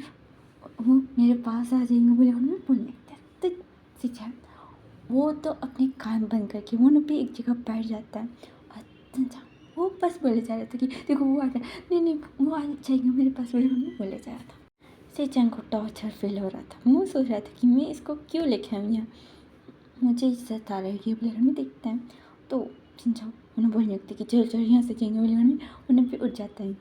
वो मेरे पास आ जाएंगे बोले, उन्होंने बोलने लगता है। तो सिचन वो तो अपने कान बंद करके वो ना भी एक जगह बैठ जाता है। और चिंचा वो बस बोले जा रहा था कि देखो वो आ रहा है, नहीं नहीं वो आ जाएगा मेरे पास, बोले बोले जा रहा था। सिचन को टॉर्चर फील हो रहा था, वो सोच रहा था कि मैं इसको क्यों लेके आऊँ यहाँ, मुझे इज्जत आ रही है, बोले में देखते हैं। तो सिंचा उन्हें बोलने लगते कि चल चल यहाँ से जाएंगे, बोले में उन्हें भी उठ जाता है।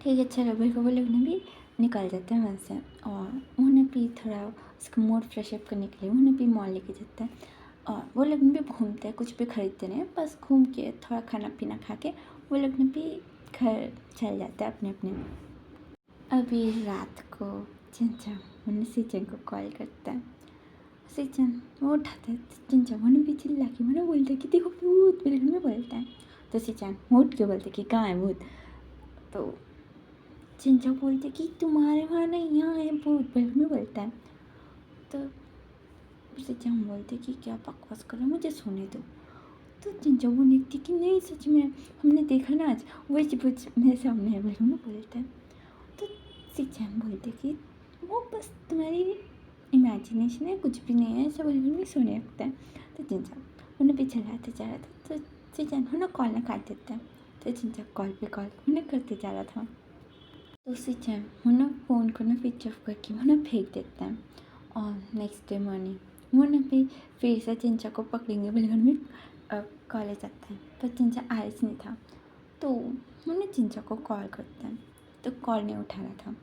ठीक है चलो बोल को बोले उन्हें भी निकल जाते हैं वहाँ से। और उन्हें भी थोड़ा उसका मूड फ्रेश अप करने के लिए उन्हें भी मॉल लेके जाते हैं और वो लोग भी घूमते हैं, कुछ भी खरीदते नहीं, बस घूम के थोड़ा खाना पीना खा के वो लोग भी घर चल जाते हैं अपने अपने। अभी रात को चिंचा उन्हें सिचन को कॉल करता है। सिचन वो उठाता है, चिंचा उन्हें भी चिल्ला के मैंने बोलता है कि देखो भूत, बिल्कुल में बोलता है। तो सिचन उठ के बोलते कि कहाँ है भूत। तो चिंचा बोलते कि तुम्हारे वहाँ नहीं, यहाँ है भूत, बिल्कुल में बोलता है। तो सिचन बोलते कि क्या बकवास करो, मुझे सोने दो। तो चिंचा बोलने लगती कि नहीं सच में हमने देखा ना आज वही भूत मेरे सामने है, बिल्कुल में बोलता है। तो सिचन बोलते कि वो बस तुम्हारी इमेजिनेशन है, कुछ भी नहीं है, ऐसा बिल्कुल भी सोने लगता है। तो चिंचा उन्हें भी चलाते जा रहा था। तो सिचन उन्हें कॉल ना काट देता है। तो चिंचा कॉल पे कॉल उन्हें करते जा रहा था। तो सिचन उन्हें फ़ोन को ना स्विच ऑफ करके उन्हें फेंक देता है। और नेक्स्ट डे मॉर्निंग उन्हें भी फिर से चिंचा को पकड़ेंगे, बिल्कुल में कॉलेज आता है, पर चिंचा आया नहीं था। तो उन्हें चिंचा को कॉल करता है, तो कॉल नहीं उठा रहा था।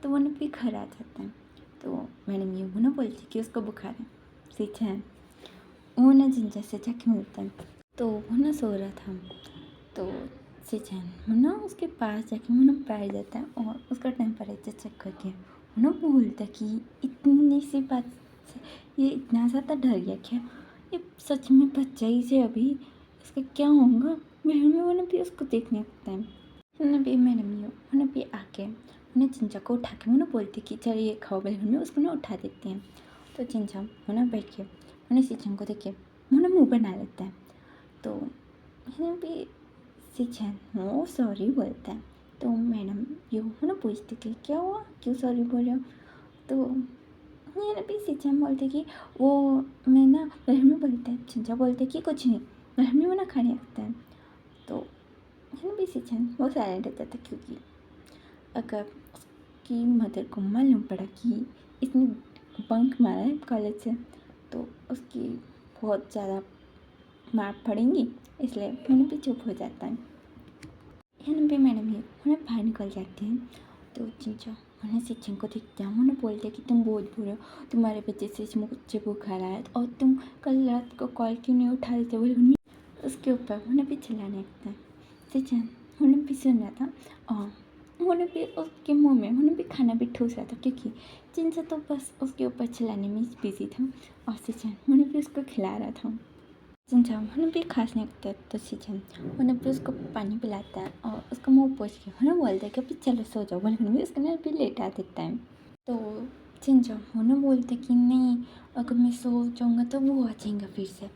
तो वो भी घर आ जाता है। तो मैडम ये वो ना बोलती कि उसको बुखार है। सिचन वो ना चिंचा से जाके मिलता है, तो वो ना सो रहा था। तो सिचन वो ना उसके पास जाके वो ना बैठ जाता है और उसका टेम्परेचर चेक करके वो ना बोलता है कि इतनी सी बात से ये इतना ज़्यादा डर गया क्या, ये सच में बच्चा ही से अभी इसका क्या होगा। मैडम वो ना भी उसको देखने लगता है, उन्हें भी मैडम ही उन्हें भी आके उन्हें चिंचा को उठा के वो ना बोलती कि चल ये खाओ, बल्कि में उसको ना उठा देते हैं। तो चिंचा वो ना बैठ के उन्हें सिचन को देख के वो ना मुँह बना लेता है। तो उन्हें भी सिचन वो सॉरी बोलता है। तो मैडम ये वो ना पूछती कि क्या हुआ, क्यों सॉरी बोल रहे हो। तो ये ना भी सिचन बोलते कि वो मैं ना बल्कि बोलते हैं, चिंचा बोलते कि कुछ नहीं, बल्कि में वो ना खाने लगता है। तो है भी सिचन वो साइलेंट हो जाता है, क्योंकि अगर उसकी मदर को मालूम पड़ा कि इसने बंक मारा है कॉलेज से तो उसकी बहुत ज़्यादा मार पड़ेंगी, इसलिए मैंने भी चुप हो जाता है। यहाँ भी मैडम ही उन्हें बाहर निकल जाती हैं। तो चिंचा उन्हें सिचन को देखते हैं, उन्हें बोलते हैं कि तुम बहुत बुरे हो, तुम्हारे वजह से मुझे बुखार आया और तुम कल रात को कॉल क्यों नहीं उठा देते, बोले उसके ऊपर उन्हें भी चिल्लाने लगता है। सिचन उन्हें भी सुन रहा था और उन्हें भी उसके मुंह में उन्हें भी खाना भी ठूस रहा था, क्योंकि चिंचा तो बस उसके ऊपर चिल्लाने में बिजी था और सिचन उन्हें भी उसको खिला रहा था। चिंचा उन्हें भी खांसने लगता है तो सिचन उन्हें भी उसको पानी पिलाता है और उसका मुँह पोंछ के उन्हें बोलता है कि अभी चलो सो जाओ, बोले भी उसको ना भी लेटा देता है। तो चिंचा उन्हें बोलते कि नहीं, अगर मैं सो जाऊँगा तो वो आ जाएगा फिर से।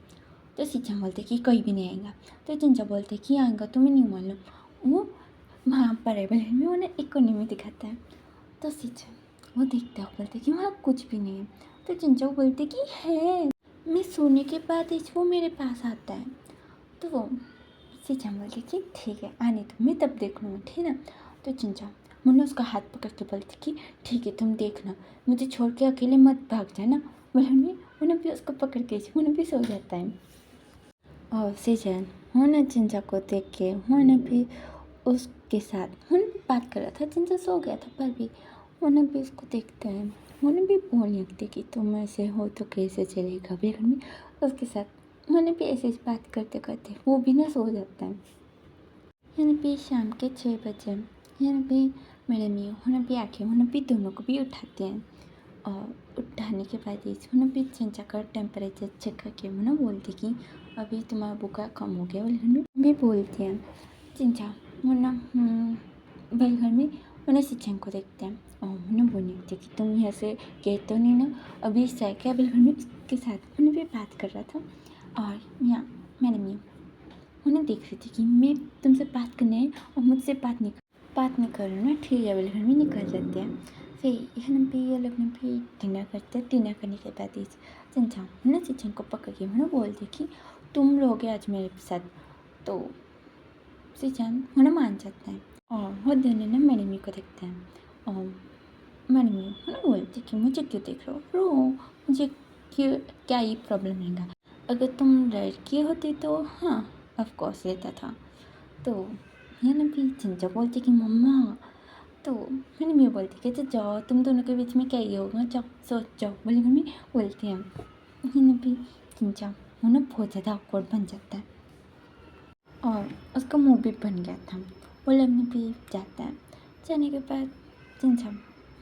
तो सिचन बोलते कि कोई भी नहीं आएगा। तो चिंचा बोलते कि आएगा, तुम्हें नहीं मालूम वो वहाँ पर है, बोले में उन्हें एक कोने में दिखाता है। तो सिचन वो देखता है, बोलते कि वहाँ कुछ भी नहीं है। तो चिंचा बोलते कि है, मैं सोने के बाद वो मेरे पास आता है। तो वो सिचन बोलते कि ठीक है आने दो, मैं तब देख लूँगा, ठीक है। तो चिंचा मुन्ना उसका हाथ पकड़ के बोलती कि ठीक है तुम देखना, मुझे छोड़ के अकेले मत भाग जाना, बोले उन्हें भी उसको पकड़ के उन्हें भी सो जाता है। और सिचन उन्हें चिंचा को देख के उन्हें भी उसके साथ उन्हें भी बात कर रहा था। चिंचा सो गया था पर भी उन्हें भी उसको देखते हैं, उन्हें भी बोलने लगते कि तुम ऐसे हो तो कैसे चलेगा, फिर में उसके साथ उन्हें भी ऐसे बात करते करते वो भी ना सो जाता है। यानी भी शाम के 6 बजे यानी भी मेरे मियाँ उन्हें भी आके उन्हें भी दोनों को भी उठाते हैं और उठाने के बाद उन्हें भी चिंचा का टेम्परेचर चेक करके उन्हें बोलते कि अभी तुम्हारा बुखार कम हो गया, बोले भी बोलते हैं। चिंचा मुन्ना घर में उन्हें सिचन को देखते हैं और उन्हें बोलने लगते कि तुम यहाँ से गए तो नहीं ना, अभी क्या घर में उसके साथ उन्हें भी बात कर रहा था। और यहाँ मैंने उन्हें देख रही थी कि मैं तुमसे बात करने आई और मुझसे बात नहीं कर रही ना, ठीक है, बोले घर में निकल जाते हैं। फिर ये लोग ने भी डिनर करते हैं। डिनर करने के बाद चिंचा उन्हें सिचन को पकड़ के उन्हें बोलते कि तुम रहोगे आज मेरे साथ। तो सिचन उन्हें मान जाता है और वो दोनों ना मैडमी को देखते हैं और मैडमी उन्हें बोलती कि मुझे क्यों देख रहे हो, रो, मुझे क्यों, क्या ये प्रॉब्लम रहेगा, अगर तुम लड़की होती तो हाँ ऑफ कोर्स लेता था। तो मैंने भी चिंचा बोलती कि मम्मा, तो मैंने भी बोलती कि अच्छा जाओ, तुम दोनों के बीच में क्या ही होगा, जाओ सोच जाओ, बोले मम्मी बोलती हैं। मैंने भी चिंचा उन्हें बहुत ज़्यादा awkward बन जाता है और उसका मुंह भी बन गया था। वो लगने भी जाता है। जाने के बाद चिंचा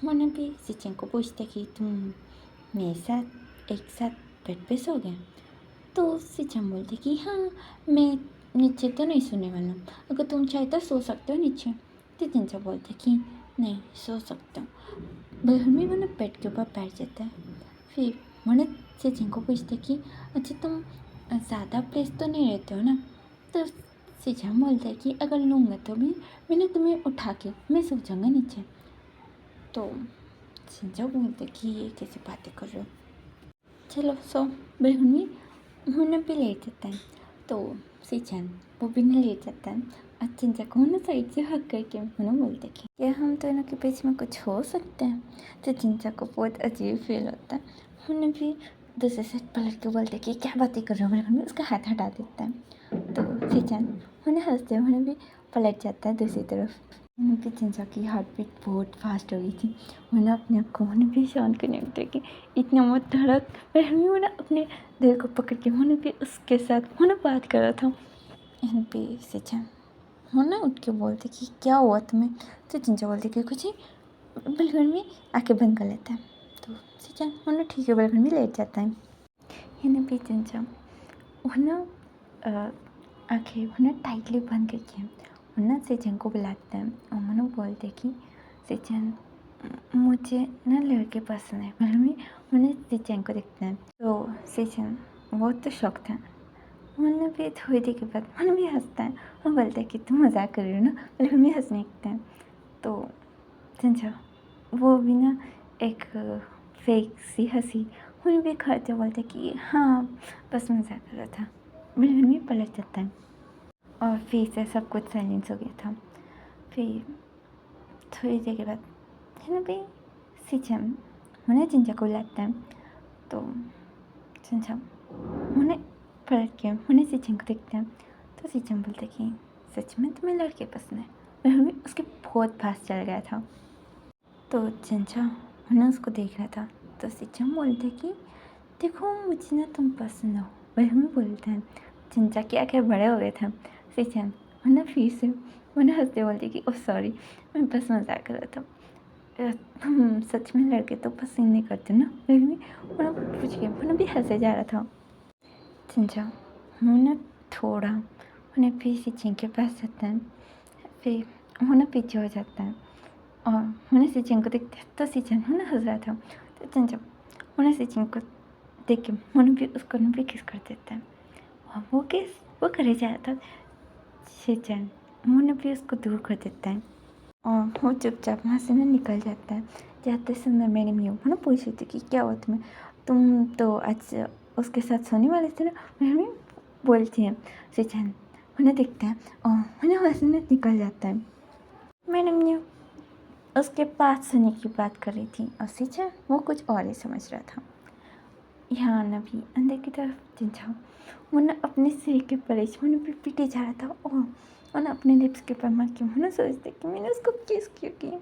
उन्हें भी सिचन को पूछता कि तुम मेरे साथ एक साथ बेड पे सो गए। तो सिचन बोलते कि हाँ, मैं नीचे तो नहीं सोने वाला हूँ, अगर तुम चाहे तो सो सकते हो नीचे। तो चिंचा बोलते कि नहीं सो सकता हूँ। बहन भी मैंने बेड के ऊपर बैठ जाता है। फिर मैंने सिचन को पूछता कि अच्छा तुम ज़्यादा प्लेस तो नहीं रहते हो ना। तो सिचन बोलता है कि अगर लूँगा तो भी मैंने तुम्हें उठा के मैं सो जाऊँगा नीचे। तो सिंचा बोलते कि ये कैसे बातें कर रहे हो, चलो सो। बहन भी उन्हें भी लेट जाता है। तो सिचन वो भी नहीं लेट जाता है और चिंचा को उन्हें साइड से हक करके उन्हें बोलते कि क्या हम दोनों के बीच में कुछ हो सकता है। तो चिंचा को बहुत अजीब फील होता है। उन्हें भी दूसरे साइड पलट के बोलते कि क्या बातें कर रहे हो, बहन भी उसका हाथ हटा देता है। तो सिचन उन्हें हंसते उन्हें भी पलट जाता है दूसरी तरफ। उनकी चिंचा की हार्ट बीट बहुत फास्ट हो गई थी। उन्हें अपने आप को उन्हें भी शांत करने लगता कि इतना मत धड़क। पर हमें उन्हें अपने दिल को पकड़ के उन्हें भी उसके साथ उन्हें बात कर रहा था। एंड भी सिचन वो ना उठ के बोलते कि क्या हुआ तुम्हें। तो चिंचा बोलती कि कुछ नहीं, बिल्कुल भी आँखें बंद कर लेता है। तो सीचन वो ना ठीक है बिल्कुल भी लेट जाता है। ये ना भी चिंचा वो ना आँखें वो ना टाइटली बंद करके वो ना सीचन को बुलाते हैं और वो ना बोलते कि सीचन मुझे ना लड़के पसंद है। बिल्कुल भी उन्हें सीचन को देखते हैं तो सीचन बहुत तो शौक था। उन्होंने भी थोड़ी देर के बाद उन्होंने भी हंसता है और बोलता है कि तुम मजाक कर रही हो ना, बिल्कुल भी हंसने लगते हैं। तो समझो वो भी ना एक फेक सी हंसी उन्हें भी खाते बोलते कि हाँ बस मजाक कर रहा था। बिल्कुल भी पलट जाता है और फिर से सब कुछ साइलेंस हो गया था। फिर थोड़ी देर के बाद है ना भी सिचम उन्हें चिंचा को बुलाता है। तो चिंचा उन्हें पलट के उन्हें सिचम को देखते हैं। तो सिचम बोलते कि सच में तुम्हें लड़के पसंद है। बिल्कुल भी उसके बहुत पास चल गया था। तो चिंचा उन्हें उसको देख रहा था। तो सिचम बोलते कि देखो मुझे ना तुम पसंद हो। वही में बोलते हैं। चिंचा की आंखें बड़े हो गए थे। सिचन उन्हें फिर से उन्हें हंसते बोलते कि ओह सॉरी मैं बस मजाक कर रहा था। तुम सच में लड़के तो पसंद नहीं करते ना। वही में उन्हें पूछ के उन्हें भी हंसे जा रहा था। चिंचा उन्हें थोड़ा उन्हें फिर सिचन के पास जाता है। फिर उन्हें पीछे हो जाता है और उन्हें सिचन को देखते हैं। तो सिचन उन्हें हंस रहा था। तो चिंचा उन्हें सिचन को देख के उन्हें भी उसको भी किस कर देता है और वो किस वो करे जा रहा था। सिचन उन्हें भी उसको दूर कर देता है और वो चुपचाप वहाँ से ना निकल जाता है। जाते समय मेरी म्यू उन्हें पूछ रही थी कि क्या हुआ तुम तो आज उसके साथ सोने वाले थे ना। मेरी बोलती है। सिचन उन्हें देखते हैं और उन्हें वहाँ से ना निकल जाता है। मैंने म्यू उसके पास सोने की बात कर रही थी और सिचन वो कुछ और ही समझ रहा था। यहाँ ना भी अंदर की तरफ चिंचा वो ना अपने सिर के परेश मैंने भी पीटे जा रहा था और ना अपने लिप्स के ऊपर मार के मैंने सोचते कि मैंने उसको किस क्यों किया।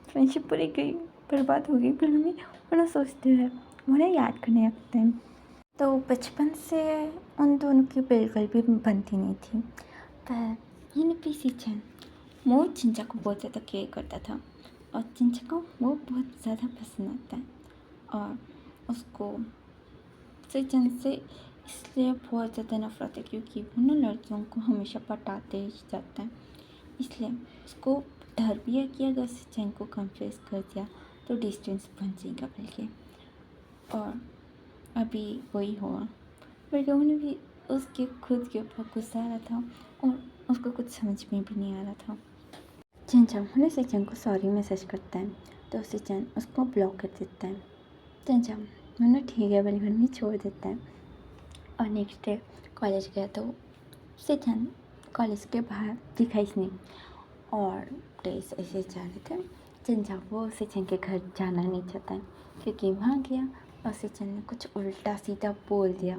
फ्रेंडशिप पूरी गई बर्बाद हो गई। फिर में मैंने सोचते हुए उन्हें याद करने लगते हैं। तो बचपन से उन दोनों की बिल्कुल भी बनती नहीं थी। पर ये भी सिचन वो चिंचा को बहुत ज़्यादा केयर करता था और चिंचा को वो बहुत ज़्यादा पसंद आता है और उसको सिचन से इसलिए बहुत ज़्यादा नफरत है क्योंकि वो ना लड़कियों को हमेशा पटाते ही जाता है। इसलिए उसको डर भी है कि अगर सिचन को कन्फ्यूज कर दिया तो डिस्टेंस बन जाएगा बल्कि। और अभी वही हुआ बल्कि उन्हें भी उसके खुद के ऊपर गुस्सा आ रहा था और उसको कुछ समझ में भी नहीं आ रहा था। चिंचा उन्हें सिचन को सॉरी मैसेज करता है तो सिचन उसको ब्लॉक कर देता है। चिंचा मैंने ठीक है बल्कि नहीं छोड़ देता है और नेक्स्ट डे कॉलेज गया तो सिचन कॉलेज के बाहर दिखाई नहीं और डेज ऐसे जा रहे थे। चिंचा वो सिचन के घर जाना नहीं चाहता है क्योंकि वहाँ गया और सिचन ने कुछ उल्टा सीधा बोल दिया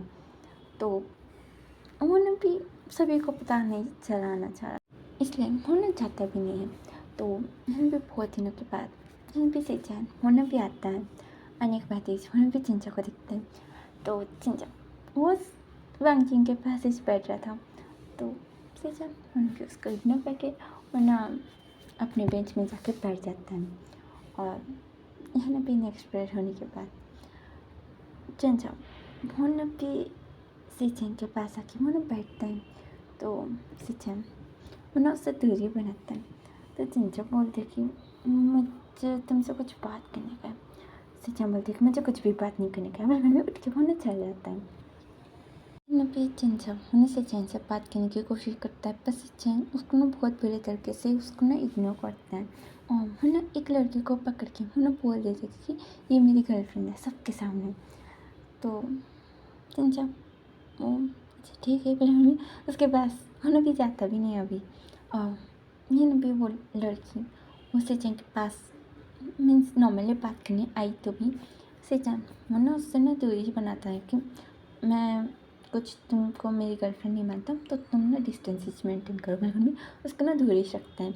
तो उन्होंने भी सभी को पता नहीं चलाना चाह रहा इसलिए उन्होंने जाता भी नहीं है। तो उन्हें भी बहुत दिनों के बाद उन्हें भी सिचन उन्हें भी आता है। आने के बाद उन्हें भी चिंचा को दिखते हैं। तो चिंचा वो वांगजिंग के पास ही बैठ रहा था। तो सिचन उनके उसको इग्नोर करके वरना अपने बेंच में जाकर बैठ जाता है। और यहाँ भी नेक्स्ट पीरियड होने के बाद चिंचा उन्हें भी सिचन के पास आके उन्हें बैठता है। तो सिचन उन्हें उससे दूरी बनाता है। तो चिंचा बोलते कि मुझे तुमसे कुछ बात करने का है। सिचन बोलती कि मुझे कुछ भी बात नहीं करने का है। मैं उठ के उन्हें चल जाता है। भी चिंचा उन्हें सिचन से बात करने की कोशिश करता है पर सिचन उसको ना बहुत बुरे तरीके से उसको ना इग्नोर करता है और उन्हें एक लड़की को पकड़ के उन्हें बोल देते कि ये मेरी गर्लफ्रेंड है सबके सामने। तो चिंचा वो अच्छा ठीक है पर हमें उसके पास उन्हें भी जाता भी नहीं अभी। और ये भी वो लड़की वो सिचन के पास मीन्स नॉर्मली बात करने आई तो भी सिचन वो ना उससे ना दूरी बनाता है कि मैं कुछ तुमको मेरी गर्लफ्रेंड नहीं मानता तो तुम ना डिस्टेंस मेंटेन करो। बिल्कुल भी उसको ना दूरी रखता है।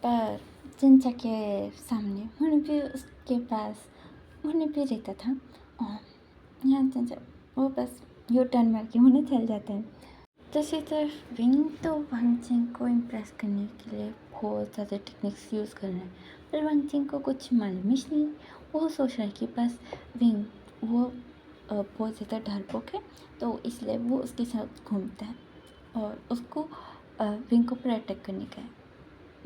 पर चिंचा के सामने उन्हें भी उसके पास उन्हें भी रहता था और यहाँ चिंचा वो बस यू टर्न मार के उन्हें चल जाता है। दूसरी तरफ विंग तो वंचिंग को इम्प्रेस करने के लिए बहुत ज़्यादा टेक्निक्स यूज़ कर रहे हैं, पर वंचिंग को कुछ मालूम ही नहीं। वो सोच रहा है कि बस विंग वो बहुत ज़्यादा डरपोक है, तो इसलिए वो उसके साथ घूमता है और उसको विंग को प्रोटेक्ट करने का है।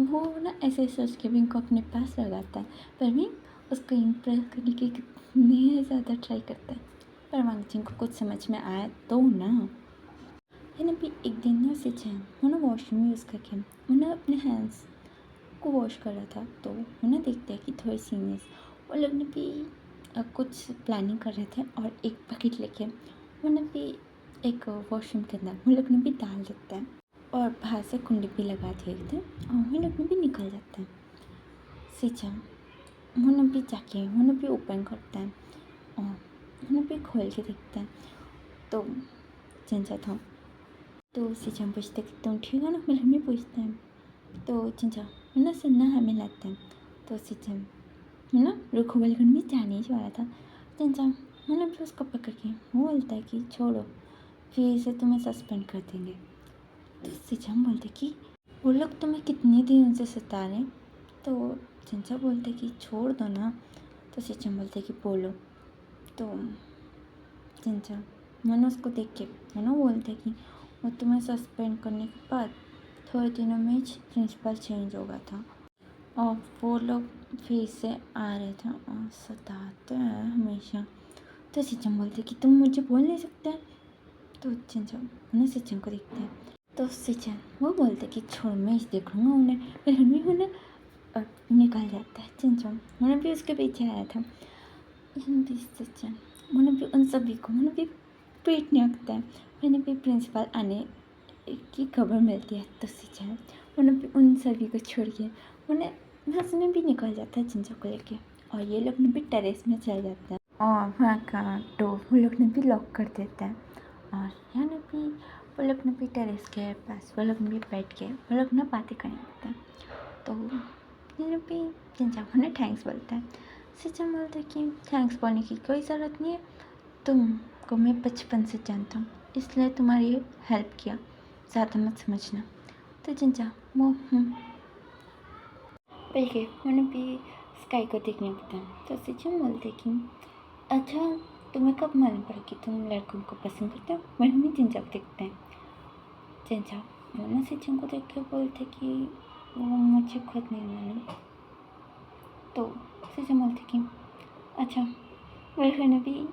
वो ना ऐसे सोच के विंग को अपने पास लगाता है, पर विंग उसको इम्प्रेस करने की कितनी ज़्यादा ट्राई करता है, पर वंचिंग को कुछ समझ में आया तो ना। है भी एक दिन ना सिचन वो ना वॉशरूम यूज़ करके वो ना अपने हैंड्स को वॉश कर रहा था, तो वो ना देखते हैं कि थोड़े सीनियर्स वो लोग ने भी कुछ प्लानिंग कर रहे थे और एक बकेट लेके वो ना भी एक वॉशरूम के अंदर वो लोग ने भी डाल देते हैं और बाहर से कुंडी भी लगा दिए थे और वो लोग ने भी निकल जाते हैं। सिचन वो ना भी जाके वो ना भी ओपन करता है और वो ना भी खोल के देखते हैं, तो चिंचा था। तो सिचन पूछते कि तुम ठीक हो ना, मतलब मैं पूछते हैं तो चिंचा है ना सन्ना हमें लाते हैं। तो सिचन है ना रुखो बलगन में जाने ही वाला था। चिंचा मैंने फिर उसको पकड़ के वो बोलता है कि छोड़ो, फिर से तुम्हें सस्पेंड कर देंगे। तो सिचन बोलते कि वो लोग तुम्हें कितने दिनों से सता रहे हैं। तो चिंचा बोलते कि छोड़ दो ना। तो सिचन बोलते कि बोलो। तो चिंचा मैंने उसको देख के है ना बोलते कि वो तुम्हें सस्पेंड करने के बाद थोड़े दिनों में प्रिंसिपल चेंज हो गया था और वो लोग फिर से आ रहे थे और सताते हैं हमेशा। तो सिचन बोलते कि तुम मुझे बोल नहीं सकते। तो चिंचन उन्हें सिचन को देखते हैं, तो सिचन वो बोलते कि छोड़ मैं देख लूँगा उन्हें, फिर हमें उन्हें निकल जाता है। चिंचन उन्हें भी उसके पीछे आया था। भी सिचन उन्हें भी उन सभी को उन्हें भी पीटने लगता है। मैंने भी प्रिंसिपल आने की खबर मिलती है, तो सिचन उन्हें भी उन सभी को छोड़ के उन्हें हंसने भी निकल जाता है चिंचा को लेके, और ये लोग ने भी टेरेस में चल जाता है और वहाँ का डोर वो लोग ने भी लॉक कर देता है। और यहाँ ने भी वो लोग ने भी टेरेस के पास वो लोग ने भी बैठ के वो लोग ना बातें करने लगते हैं। तो ये लोग भी चिंचा को उन्हें थैंक्स बोलता है। सिचन बोलते हैं कि थैंक्स बोलने की कोई ज़रूरत नहीं है, तुमको मैं बचपन से जानता हूँ इसलिए तुम्हारी हेल्प किया, ज़्यादा मत समझना। तो चिंचा वो बल्कि उन्हें भी स्काई को देखने लगता है। तो सिचन बोलते कि अच्छा तुम्हें कब मालूम पड़ा कि तुम लड़कों को पसंद करते हो। मैंने भी चिंचा को देखते हैं। चिंचा वो ना सिचन को देख के बोलते कि वो मुझे खुद नहीं मालूम। तो सिचन बोलते कि अच्छा वह ने भी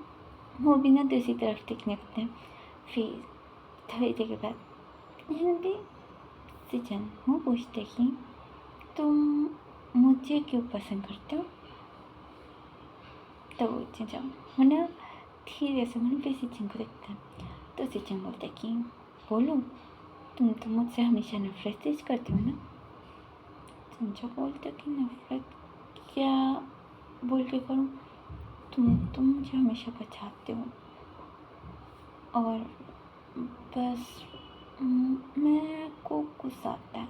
वो भी ना दूसरी तरफ देखने लगते हैं। फिर थोड़ी देर के बाद यहाँ भी सिचन वो पूछते कि तुम मुझे क्यों पसंद करते हो। तो चिंचा मैंने धीरे से मैंने फिर सिचन को देखता है। तो सिचन बोलते कि बोलो तुम तो मुझसे हमेशा नफरत तेज करते हो ना। चिंचा बोलते कि नफरत क्या बोल के करूँ, तुम मुझे हमेशा बचाते हो और बस मेरे को गुस्सा आता है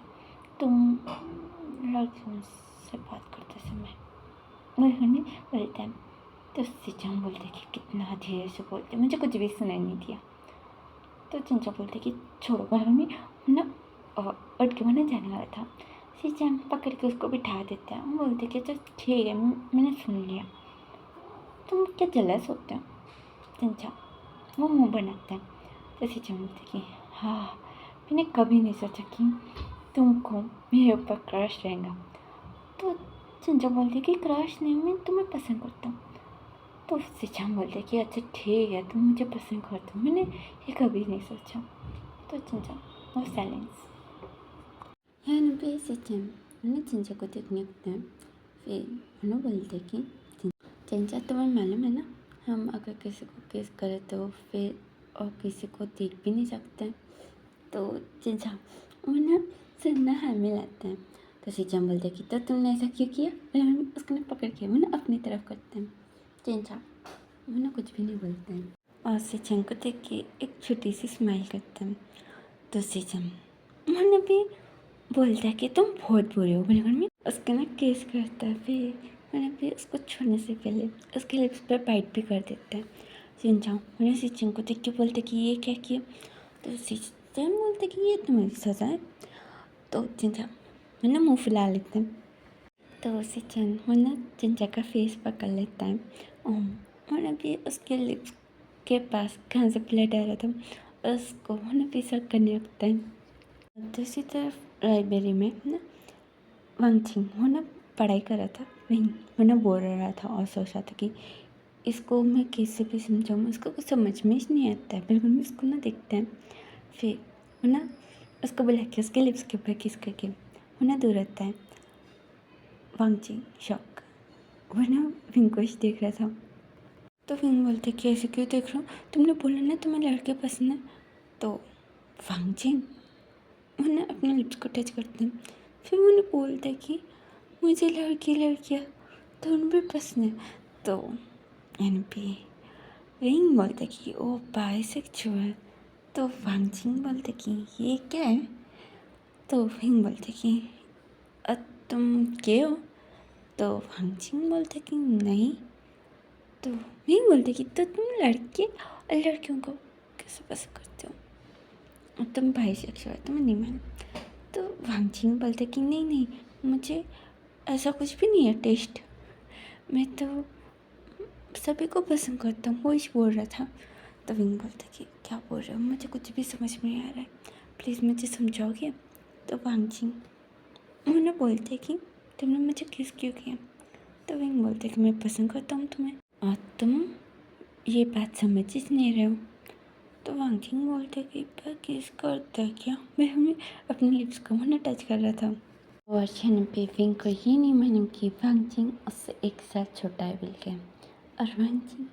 तुम लड़कियों से बात करते समय। मेरे में बोलता है। तो सिचन बोलते कि कितना धीरे से बोलते, मुझे कुछ भी सुनाई नहीं दिया। तो चिंचा बोलते कि छोड़ो, घर में ना उठ के मैंने जाने वाला था। सिचन पकड़ के उसको बिठा देता है। वो बोलते कि अच्छा ठीक है मैंने सुन लिया, तुम क्या जलस होते हो। चिंचा वो मुँह बनाता है। तो सिचन बोलते कि हाँ मैंने कभी नहीं सोचा कि तुमको मेरे ऊपर क्रश रहेगा। तो चिंचा बोलती कि क्रश नहीं, मैं तुम्हें पसंद करता हूँ। तो सिचन बोलते कि अच्छा ठीक है तुम मुझे पसंद करते हो, मैंने ये कभी नहीं सोचा। तो चिंचा और साइलेंस यहाँ पे सिचन उन्हें चिंचा को देखने लगते हैं। फिर उन्हें बोलते कि चिंचा तुम्हें मालूम है ना, हम अगर किसी को किस करें तो फिर और किसी को देख भी नहीं सकते। तो चिंचा उन्हें सन्ना हाथ में लाते हैं। तो सिचन बोलते कि तो तुमने ऐसा क्यों किया। फिर उसको पकड़ के मैंने अपनी तरफ करते हैं। चिंचा मैंने कुछ भी नहीं बोलते हैं और सिचन को देख के एक छोटी सी स्माइल करते हैं। तो सिचन मैंने भी बोलता है कि तुम बहुत बुरे हो बिल्कुल में उसके ना केस करता है। फिर मैंने भी उसको छोड़ने से पहले उसके लिप्स पर बाइट भी कर देता है। सिंचाओ मैंने सिचन को देख के बोलते कि ये क्या किया। तो जैन बोलते कि ये तुम्हें सजा है। तो चिंचा है ना मुँह फुला लेते हैं। तो उसे चैन वो ना चिंचा का फेस पकड़ लेता है और अभी उसके लिप्स के पास कहाँ से ब्लड आ रहा था उसको वो ना भी शक करने लगता है। दूसरी तरफ लाइब्रेरी में ना वांगछिंग वो ना पढ़ाई कर रहा था। विंग वो ना बोल रहा था और सोच रहा था कि इसको मैं कैसे भी समझाऊँ, इसको कुछ समझ में ही नहीं आता है। बिल्कुल भी इसको ना देखते हैं। फिर वो ना उसको बुला के उसके लिप्स के ऊपर किस करके वो ना दूर रहता है। वांगछिंग शॉक वो ना विंग को ही देख रहा था। तो विंग बोलते कि ऐसे क्यों देख रहा हूँ, तुमने बोला ना तुम्हें लड़के पसंद है। तो वांगछिंग वो ना अपने लिप्स को टच करते हैं। फिर उन्हें बोलता है कि मुझे लड़कियाँ दोनों भी पसंद है। तो एन पी रिंग बोलते कि ओ बाइसेक्सुअल। तो वांगछिंग बोलते कि ये क्या है। तो रिंग बोलते कि "अ, तुम क्या हो। तो वांगछिंग बोलते कि नहीं। तो रिंग बोलते कि तो तुम लड़के और लड़कियों को कैसे पसंद करते हो, तुम बाइसेक्सुअल तुम्हें नहीं मालूम। तो वांगछिंग बोलते कि नहीं मुझे ऐसा कुछ भी नहीं है टेस्ट, मैं तो सभी को पसंद करता हूँ, वो ही बोल रहा था। तो विंग बोलता कि क्या बोल रहे हो, मुझे कुछ भी समझ में नहीं आ रहा है, प्लीज़ मुझे समझाओगे। तो वांगछिंग उन्हें बोलते कि तुमने मुझे किस क्यों किया। तो विंग बोलते कि मैं पसंद करता हूँ तुम्हें और तुम ये बात समझ ही नहीं रहे हो। तो वांगछिंग बोलते कि पर किस करता है क्या, मैं हमें अपने लिप्स को ना टच कर रहा था। और छन पे विंग को ये नहीं मालूम कि वांगछिंग उससे एक साल छोटा है बिल के। और वांगछिंग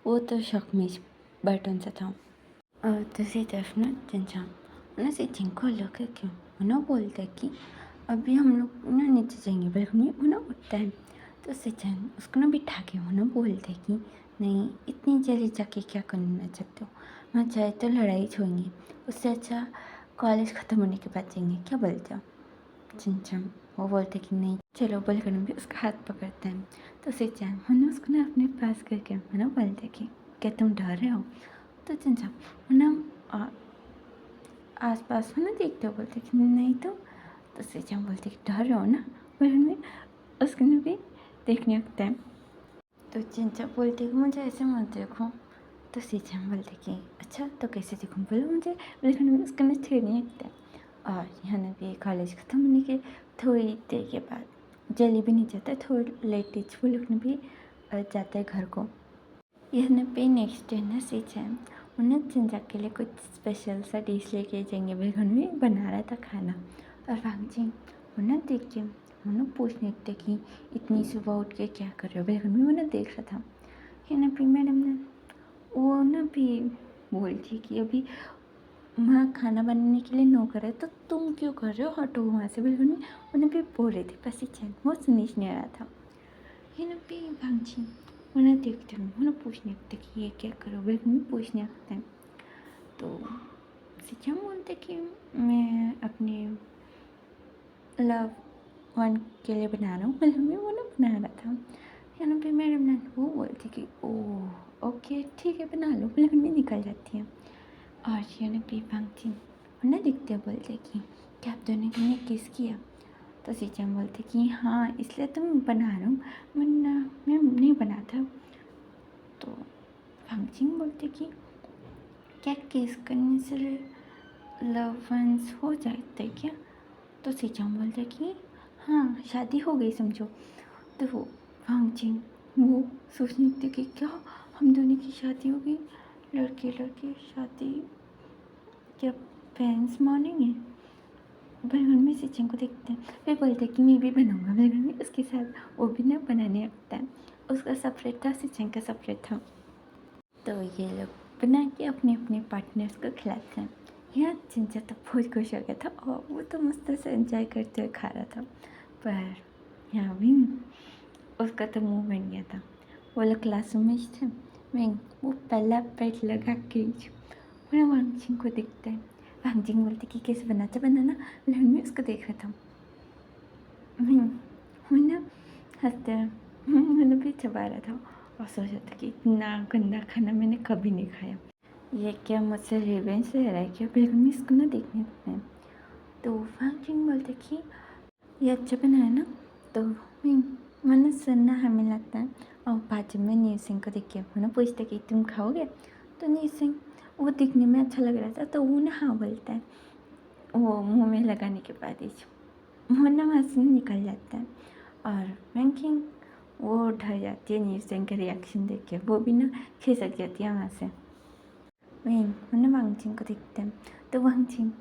वो तो शौक में बर्तन सा था। और दूसरी तरफ ना चिंचा ना से चिंको लगा क्यों ना बोलता कि अभी हम लोग ना नीचे जाएंगे, बल्कि वो ना उठता है। तो सिचन उसको ना बिठा के वो ना बोलते कि नहीं इतनी जल्दी जाके क्या करना चाहते हो, मैं चाहे तो लड़ाई छोड़ेंगे, उससे अच्छा कॉलेज ख़त्म होने के बाद जाएंगे, क्या बोलते हो। चिंचम वो बोलते कि नहीं चलो, बोलकर भी उसका हाथ पकड़ते हैं। तो सिचन वो ना उसको ना अपने पास करके वो ना बोलते कि क्या तुम डर रहे हो। तो चिंचम वो ना आस पास में ना देखते हो, बोलते कि नहीं तो सिचम बोलते कि डर रहे हो ना, पर हमें उसको भी देखने लगता है। तो चिंचा बोलते कि मुझे ऐसे मत देखो। तो सिचम बोलते कि अच्छा तो कैसे देखूँ, बोलो मुझे, लेकिन उसको ना छेड़ने लगता है। और यहाँ भी कॉलेज ख़त्म होने के थोड़ी देर के बाद जल्दी भी नहीं जाता, थोड़ी लेट वो लोग भी जाता है घर को। यहाँ पे नेक्स्ट डे ना सिचम उन्हें चिंचा के लिए कुछ स्पेशल सा डिश लेके जाएंगे, बिल्कुल में बना रहा था खाना। और वांगछिंग उन्हें देख के उन्हें पूछने लगते कि इतनी सुबह उठ के क्या कर रहे हो, बिल्कुल में उन्हें देख रहा था। यहाँ पे मैडम ने वो ना भी बोलती कि अभी माँ खाना बनाने के लिए नो करे तो तुम क्यों कर रहे हो, हटो वहाँ से, बिल्कुल में उन्हें भी बोल रही थी, बस सिचम वो सुन नहीं रहा था। यहाँ पे वांगछिंग उन्हें देखते हुए उन्हें पूछने लगते कि ये क्या करो, बिल्कुल में पूछने लगते हैं। तो सिचम बोलते कि मैं अपने लव वन के लिए बना रहा हूँ, मतलब मैं वो ना बना रहा था। यहाँ पे मैडम ने वो बोलती कि ओह ओके ठीक है बना लो, मतलब मैं निकल जाती है। और यहाँ पे वांगछिंग उन्हें दिखते बोलते कि क्या आप दोनों ने किस किया। तो सिचम बोलते कि हाँ इसलिए तो मैं बना रहा हूँ, वरना मैं नहीं बना था। तो वांगछिंग बोलते कि क्या किस करने से लव वंस हो जाते क्या। तो सिचम बोलते कि हाँ शादी हो गई समझो। तो वो वांगछिंग वो सोचने लगते कि क्या हम दोनों की शादी हो गई, लड़के लड़के शादी क्या पेरेंट्स मानेंगे। बलगन में सिचन को देखते हैं, फिर बोलते हैं कि मैं भी बनाऊंगा, बलगन में उसके साथ वो भी ना बनाने लगता है। उसका सेपरेट था, सिचन का सेपरेट था। तो ये लोग बना के अपने अपने पार्टनर्स को खिलाते हैं। यहाँ चिंचा तो बहुत खुश हो गया था और वो तो मस्त से एंजॉय करते हुए खा रहा था। पर यहाँ भी उसका तो मुंह बन गया था। वो लोग क्लासरूम में थे, मैं वो पहला पेट लगा के मैं वांगछिंग को देखता है। वांगछिंग बोलते कि कैसे बनाता बनाना, लेकिन मैं उसको देख रहा था। मैं ना हंसते मैंने भी चबा रहा था और सोचा था कि इतना गंदा खाना मैंने कभी नहीं खाया। ये क्या मुझसे रिवेंज ले रहा है क्या? बिल्कुल भी इसको ना देखने देते हैं। तो वांगजिंग बोलते कि ये अच्छा बना है ना? तो मैंने सुनना हमें लगता है। और बाजू में न्यू सिंह को देख के मैंने पूछता कि तुम खाओगे? तो न्यू सिंह वो दिखने में अच्छा लग रहा था तो वो ना हाँ बोलता है। वो मुंह में लगाने के बाद ही वो ना वहाँ से निकल जाता है। और वैंकिंग वो डर जाती है न्यू सिंह के रिएक्शन देख के, वो भी ना खिसक जाती है वहाँ से। विंग मुन्ना वांगजिंग को देखते हैं। तो वांगजिंग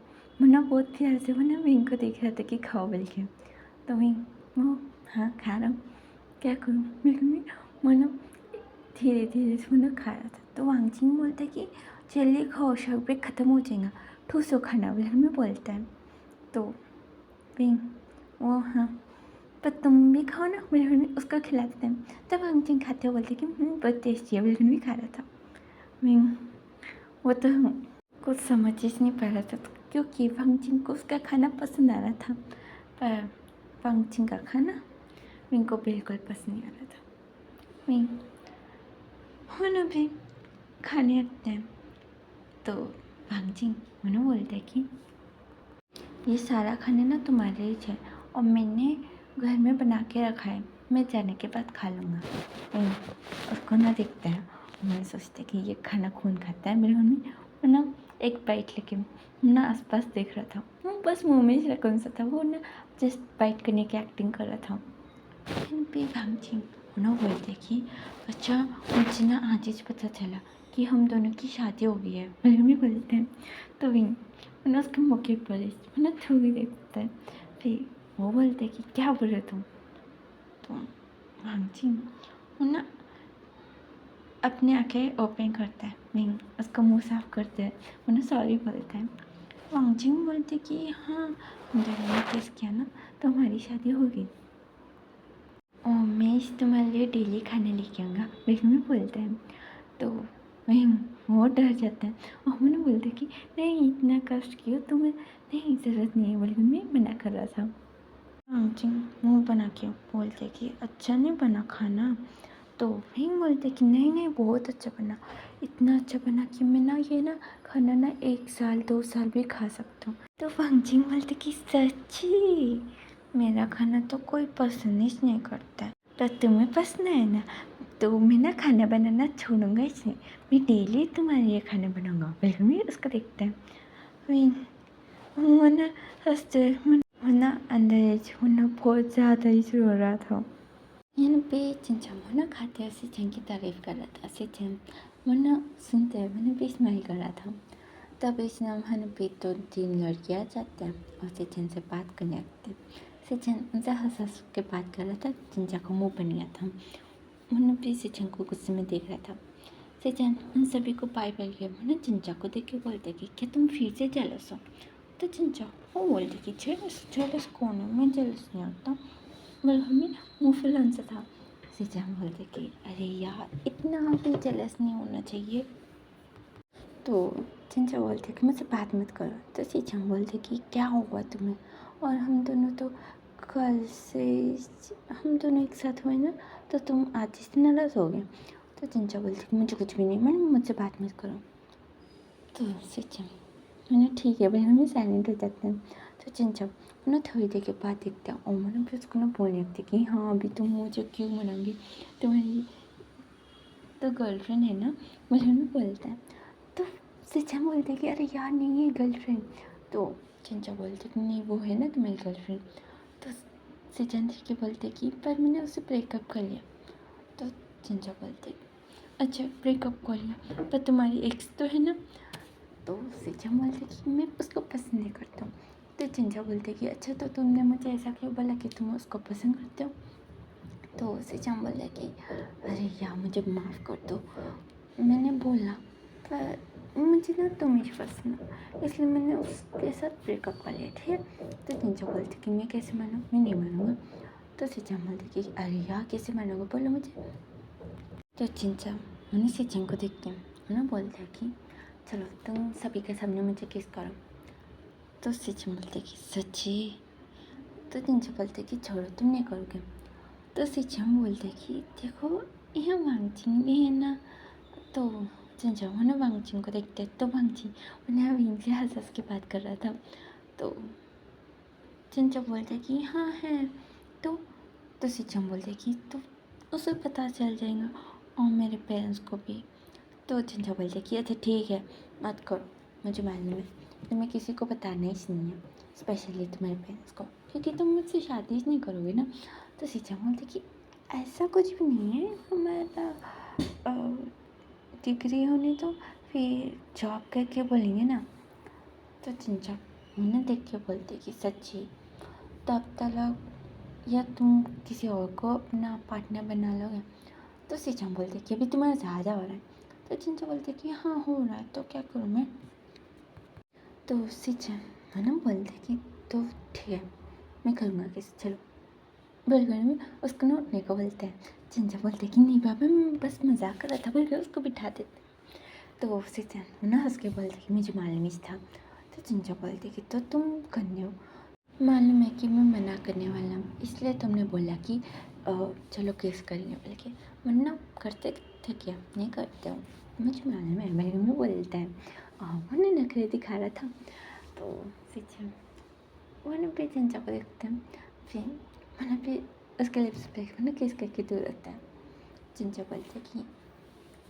मुन्ना बहुत प्यार से वो ना विंग को देख रहा था कि खाओ बोल के। तो विंग वो हाँ खा रहा हूँ, क्या करूँ बिल्कुल भी। मुन्ना धीरे धीरे से मुन्ना खा रहा था। तो वांगजिंग बोलता है कि चलिए खाओ, शक ब्रेक ख़त्म हो जाएगा, ठूसो खाना बिल्कुल में बोलता है। तो विंग वो हाँ पर तुम भी खाओ ना बिल्कुल में, उसको खिलाते हैं। तब वांगजिंग खाते हुए बोलते कि बहुत टेस्टी है, बिल्कुल भी खा रहा था। विंग वो तो कुछ समझ ही नहीं पा रहा था क्योंकि वांगजिंग को उसका खाना पसंद आ रहा था, पर वांगजिंग का खाना विंग को बिल्कुल पसंद नहीं आ रहा था। विंग होना भी खाने लगते हैं। तो वांगजिंग उन्हें बोलता है कि ये सारा खाना ना तुम्हारे लिए है और मैंने घर में बना के रखा है, मैं जाने के बाद खा लूँगा। विंग उसको ना देखता है और मैं सोचता कि ये खाना कौन खाता है मेरे मन में। वो ना एक बाइट लेके ना आसपास देख रहा था, वो बस मुंह में ही कौन सा था, वो ना जस्ट बाइट करने की एक्टिंग कर रहा था। फिर भी वांगजिंग ना बोलते कि अच्छा मुझे ना आज ही पता चला कि हम दोनों की शादी हो गई है, मेरे भी बोलते हैं। तो विंग ना उसके मौके पर ना थोड़ी देखता है। फिर वो बोलते कि क्या बोल रहे तुम? तो वांगजिंग वो ना अपनी आंखें ओपन करता है, विंग उसका मुंह साफ करता है, वो ना सॉरी बोलता है। वांगजिंग बोलते कि हाँ हम दोनों ने किस किया ना तो हमारी शादी हो गई और मैं इस तुम्हारे लिए डेली खाना लेके आऊँगा, बिल्कुल में बोलता है। तो वही वो डर जाता है और मैंने बोलता कि नहीं इतना कष्ट क्यों तुम्हें, नहीं ज़रूरत नहीं है, बिल्कुल मैं मना कर रहा था। वांगजिंग मुँह बना के बोलते कि अच्छा नहीं बना खाना। तो वही बोलते कि नहीं नहीं बहुत अच्छा बना, इतना अच्छा बना कि मैं ना ये ना खाना ना 1 साल 2 साल भी खा सकता हूँ। तो वांगजिंग बोलते कि सच्ची मेरा खाना तो कोई पसंद ही नहीं करता है, पर तुम्हें पसंद है ना, तो मैं ना खाना बनाना छोड़ूंगा ही नहीं, मैं डेली तुम्हारे लिए खाना बनाऊंगा। बिल्कुल भी उसको देखते हैं। वो ना हंसते वो ना अंदर वो ना बहुत ज़्यादा ही रो रहा था। यहाँ पे चिंचा ना खाते हुए सिचन की तारीफ़ कर रहा था। सिचन वरना सुनते हुए मैंने भी स्माइल कर रहा था। तब इस नाम हन पे 2-3 लड़कियाँ जाते हैं और सिचन से बात करने लगते हैं। सिचन उनसे हंस हंस के बात कर रहा था, चिंचा को मुँह बन गया था। मैंने भी सिचन को गुस्से में देख रहा था। सिचन उन सभी को बाय बाय किया। मैंने चिंचा को देख के बोलते कि क्या तुम फिर से जेलस हो? तो चिंचा वो बोलते कि जेलस जेलस कौन है, मैं जेलस नहीं होता, मतलब हमें मुँह फुलाने से था। सिचन बोलते कि अरे यार इतना भी जेलस नहीं होना चाहिए। तो चिंचा बोलते कि मुझसे बात मत करो। तो सिचन बोलते कि क्या हुआ तुम्हें, और हम दोनों तो कल से हम दोनों एक साथ हुए ना, तो तुम आज से नाराज़ हो गए। तो चिंचा बोलती कि मुझे कुछ भी नहीं, मैंने मुझसे बात मत करो। तो सिचन मैंने ठीक है भाई, हमें साइलेंट हो जाते हैं। तो चिंचा ना थोड़ी देर के बाद देखते हैं और मैंने फिर उसको ना बोलने लगती कि हाँ अभी तुम मुझे क्यों मनाओगी, तुम्हारी तो गर्लफ्रेंड है ना, मुझे भी बोलता है। तो सिचन बोलते कि अरे यार नहीं है गर्लफ्रेंड। तो चिंचा बोलते कि नहीं वो है ना तुम्हारी गर्लफ्रेंड। तो सिचन देख के बोलते कि पर मैंने उससे ब्रेकअप कर लिया। तो चिंचा बोलते अच्छा ब्रेकअप कर लिया, पर तुम्हारी एक्स तो है ना। तो सिचन बोलते कि मैं उसको पसंद नहीं करता हूँ। तो चिंचा बोलते कि अच्छा तो तुमने मुझे ऐसा क्यों बोला कि तुम उसको पसंद करते हो? तो सिचन बोले कि अरे यार मुझे माफ़ कर दो, मैंने बोला पर मुझे ना तुम ही पसंद हो, इसलिए मैंने उसके साथ ब्रेकअप कर लिया, ठीक है। तो चिंचा बोलते कि मैं कैसे मानूँ, मैं नहीं मानूँगा। तो सिचन बोलते कि अरे यार कैसे मानोगे, बोलो मुझे। तो चिंचा उन्हें सिचन को देखते हैं, उन्हें बोलते हैं कि चलो तुम सभी के सामने मुझे किस करो। तो सिचन बोलते कि सच्ची? तो चिंचा बोलते कि छोड़ो तुम नहीं करोगे। तो सिचन बोलते कि देखो यहाँ वांगजिंग भी है ना, तो चिंचा वो ना वांगचिन को देखते तो वांगची उन्हें विंग से हंस हंस के बात कर रहा था। तो चिंचा बोलते कि हाँ है। तो सिचम बोलते कि तो उसे पता चल जाएगा और मेरे पेरेंट्स को भी। तो चिंचा बोलते कि अच्छा ठीक है, मत करो, मुझे मालूम है तुम्हें किसी को बताना ही नहीं है, स्पेशली तुम्हारे पेरेंट्स को, क्योंकि तुम मुझसे शादी ही नहीं करोगे ना। तो सिचम बोलते कि ऐसा कुछ भी नहीं है, हमारा डिग्री होने तो फिर जॉब करके बोलेंगे ना। तो चिंचा उन्हें देख के बोलते कि सच्ची तब तक या तुम किसी और को अपना पार्टनर बना लोगे। तो सिचम बोलते कि अभी तुम्हारा ज़्यादा हो रहा है। तो चिंचा बोलते कि हाँ हो रहा है, तो क्या करूँ मैं। तो सिचम ना बोलते कि तो ठीक है, मैं करूँगा किसी, चलो। बलगड़ में उसको ना उठने को बोलते हैं। चिंचा बोलते कि नहीं बाबा, मैं बस मजाक कर रहा था, बलगड़ उसको बिठा देते। तो सिचन ना हंस के बोलते कि मुझे मालूम ही था। तो चिंचा बोलते कि तो तुम करने हो, मालूम है कि मैं मना करने वाला हूँ, इसलिए तुमने बोला कि चलो केस करेंगे बोल के, वरना करते थे क्या, नहीं करते हो, मुझे मालूम है, मेरे में बोलता है। उन्हें नखरे दिखा रहा था। तो सिचन वरना पे चिंचा को देखते हैं, फिर वरना पे उसके लिप्स पे वरना किस करके दूर रखता है। चिंचा बोलते कि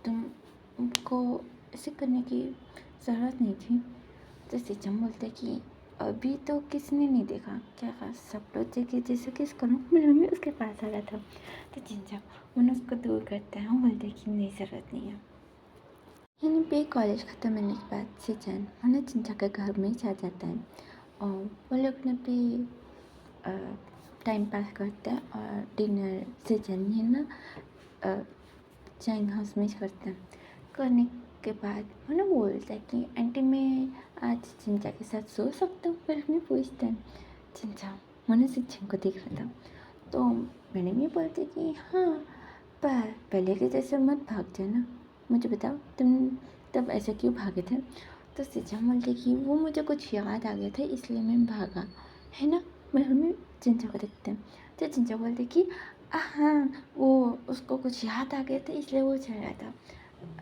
तुमको ऐसे करने की ज़रूरत नहीं थी। तो सिचम बोलते कि अभी तो किसने नहीं देखा, क्या खास सब लोग देखे जैसे किस करूँ, मेरी मम्मी उसके पास आ रहा था। तो चिंचा उन्हें उसको दूर करता है और बोलते कि नहीं ज़रूरत नहीं है। यानी पे कॉलेज ख़त्म होने के बाद सिचन उन्हें चिंचा के घर में ही जा जाता है और वो लोग ने भी टाइम पास करते हैं और डिनर सिचन ये ना चाइंग हाउस में करते हैं। करने के बाद वो ना बोलता है कि आंटी मैं आज चिंचा के साथ सो सकता हूँ, पर हमें पूछते हैं। चिंचा मैंने सिचन को देख रहा था। तो मैंने भी बोलती कि हाँ, पर पहले के जैसे मत भाग जाना, मुझे बताओ तुम तब ऐसे क्यों भागे थे। तो सिचन बोलते कि वो मुझे कुछ याद आ गया था इसलिए मैं भागा, है ना। मैं हमें चिंचा को देखते हैं। तो चिंचा बोलते कि हाँ, वो उसको कुछ याद आ गया था इसलिए वो चल रहा था।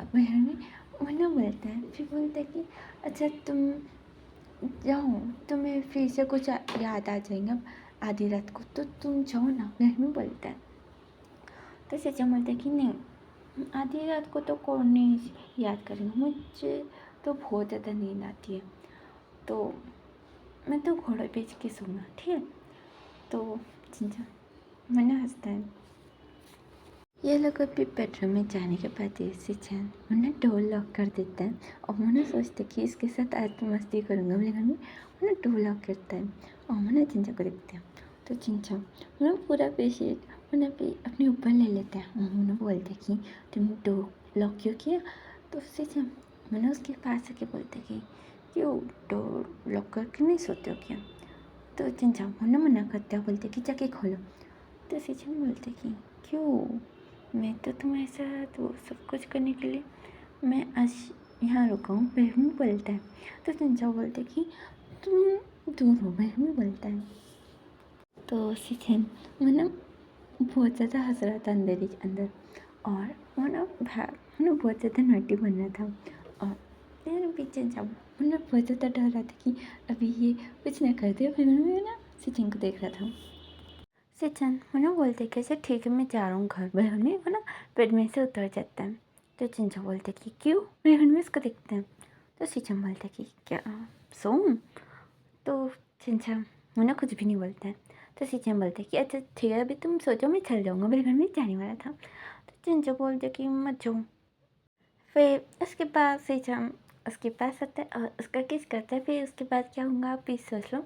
बहन में वरना बोलता है, फिर बोलता है कि अच्छा तुम जाओ, तुम्हें फिर से कुछ याद आ जाएगा आधी रात को, तो तुम जाओ ना, घर में बोलता है। तो सचा बोलता है कि नहीं, आधी रात को तो कौन नहीं याद करेंगे, मुझे तो बहुत ज़्यादा नींद आती है, तो मैं तो घोड़े बेच के सोऊंगा, ठीक है। तो चिंचा मना हंसता है। ये लोग अभी बेडरूम में जाने के बाद सिचन उन्हें डोर लॉक कर देता है और उन्हें सोचते कि इसके साथ आज मस्ती करूँगा मेरे घर में। उन्हें डोर लॉक करता है और उन्हें चिंचा को देखते हैं। तो चिंचा उन्हें पूरा बेडशीट उन्हें भी अपने ऊपर ले लेते हैं और उन्हें बोलते कि तुमने डोर लॉक क्यों किया। तो सिचन उन्हें उसके पास आके बोलते कि क्यों डोर लॉक करके नहीं सोते हो क्या। तो चिंचा उन्हें मना करते हैं, बोलते कि जाके खोलो। तो सिचन बोलते कि क्यों, मैं तो तुम्हारे साथ वो सब कुछ करने के लिए मैं आज यहाँ रुका हूँ, बहमी बोलता है। तो चिंचा बोलते कि तुम दूर हो, बहमी बोलता है। तो सिचन वो ना बहुत ज़्यादा हंस रहा था अंदर ही अंदर, और वो ना बहुत ज़्यादा नोटी बन रहा था। और फिर पीछे जब वो ना बहुत ज़्यादा डर रहा था कि अभी ये कुछ ना कर दे, फिर मैं ना सिचन को देख रहा था। सिचन वो ना बोलते कैसे ठीक है मैं जा रहा हूँ घर, बहन में वो ना बेड में से उतर जाता है। तो चिंचा बोलते कि क्यों, बहन में इसको देखते हैं। तो सिचन बोलते कि क्या सोऊं। तो चिंचा वो ना कुछ भी नहीं बोलता है। तो सिचन बोलते कि अच्छा ठीक है अभी तुम सोचो, मैं चल जाऊँगा, मेरे घर में जाने वाला था। तो चिंचा बोलते कि मत जाओ। फिर उसके बाद सिचन उसके पास आता है और उसका किस करता है। फिर उसके बाद क्या होगा आप प्लीज़ सोच लो।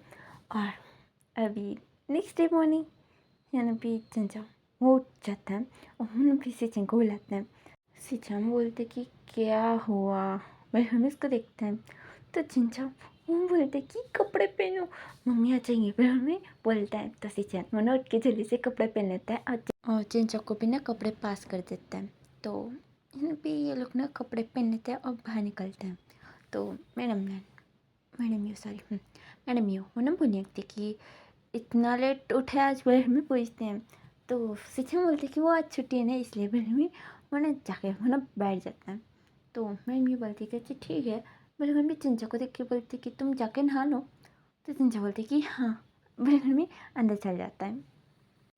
और अभी नेक्स्ट डे मॉर्निंग यानी भी चिंचा वो उठ जाता है और हम भी सिचन को बुलाते हैं। सिचन बोलते कि क्या हुआ, भाई हम इसको देखते हैं। तो चिंचा वो बोलते कि कपड़े पहनो, मम्मी आ जाएंगी, फिर हमें बोलता है। तो सिचन वो ना उठ के जल्दी से कपड़े पहन लेता है और चिंचा को भी ना कपड़े पास कर देता है। तो इन भी ये लोग ना कपड़े पहन लेते हैं और बाहर निकलते हैं। तो madam you sorry madam you वो ना बोलने कि इतना लेट उठे आज, बहन में पूछते हैं। तो सिचन बोलते कि वो आज छुट्टी है ना इसलिए, बहन में वो ना जाके वो ना बैठ जाता है। तो मैडम ये बोलती कि अच्छा ठीक है। मेरे घर में चिंचा को देख के बोलती कि तुम जाके नहा लो। तो चिंचा बोलती कि हाँ। मेरे घर में अंदर चल जाता है।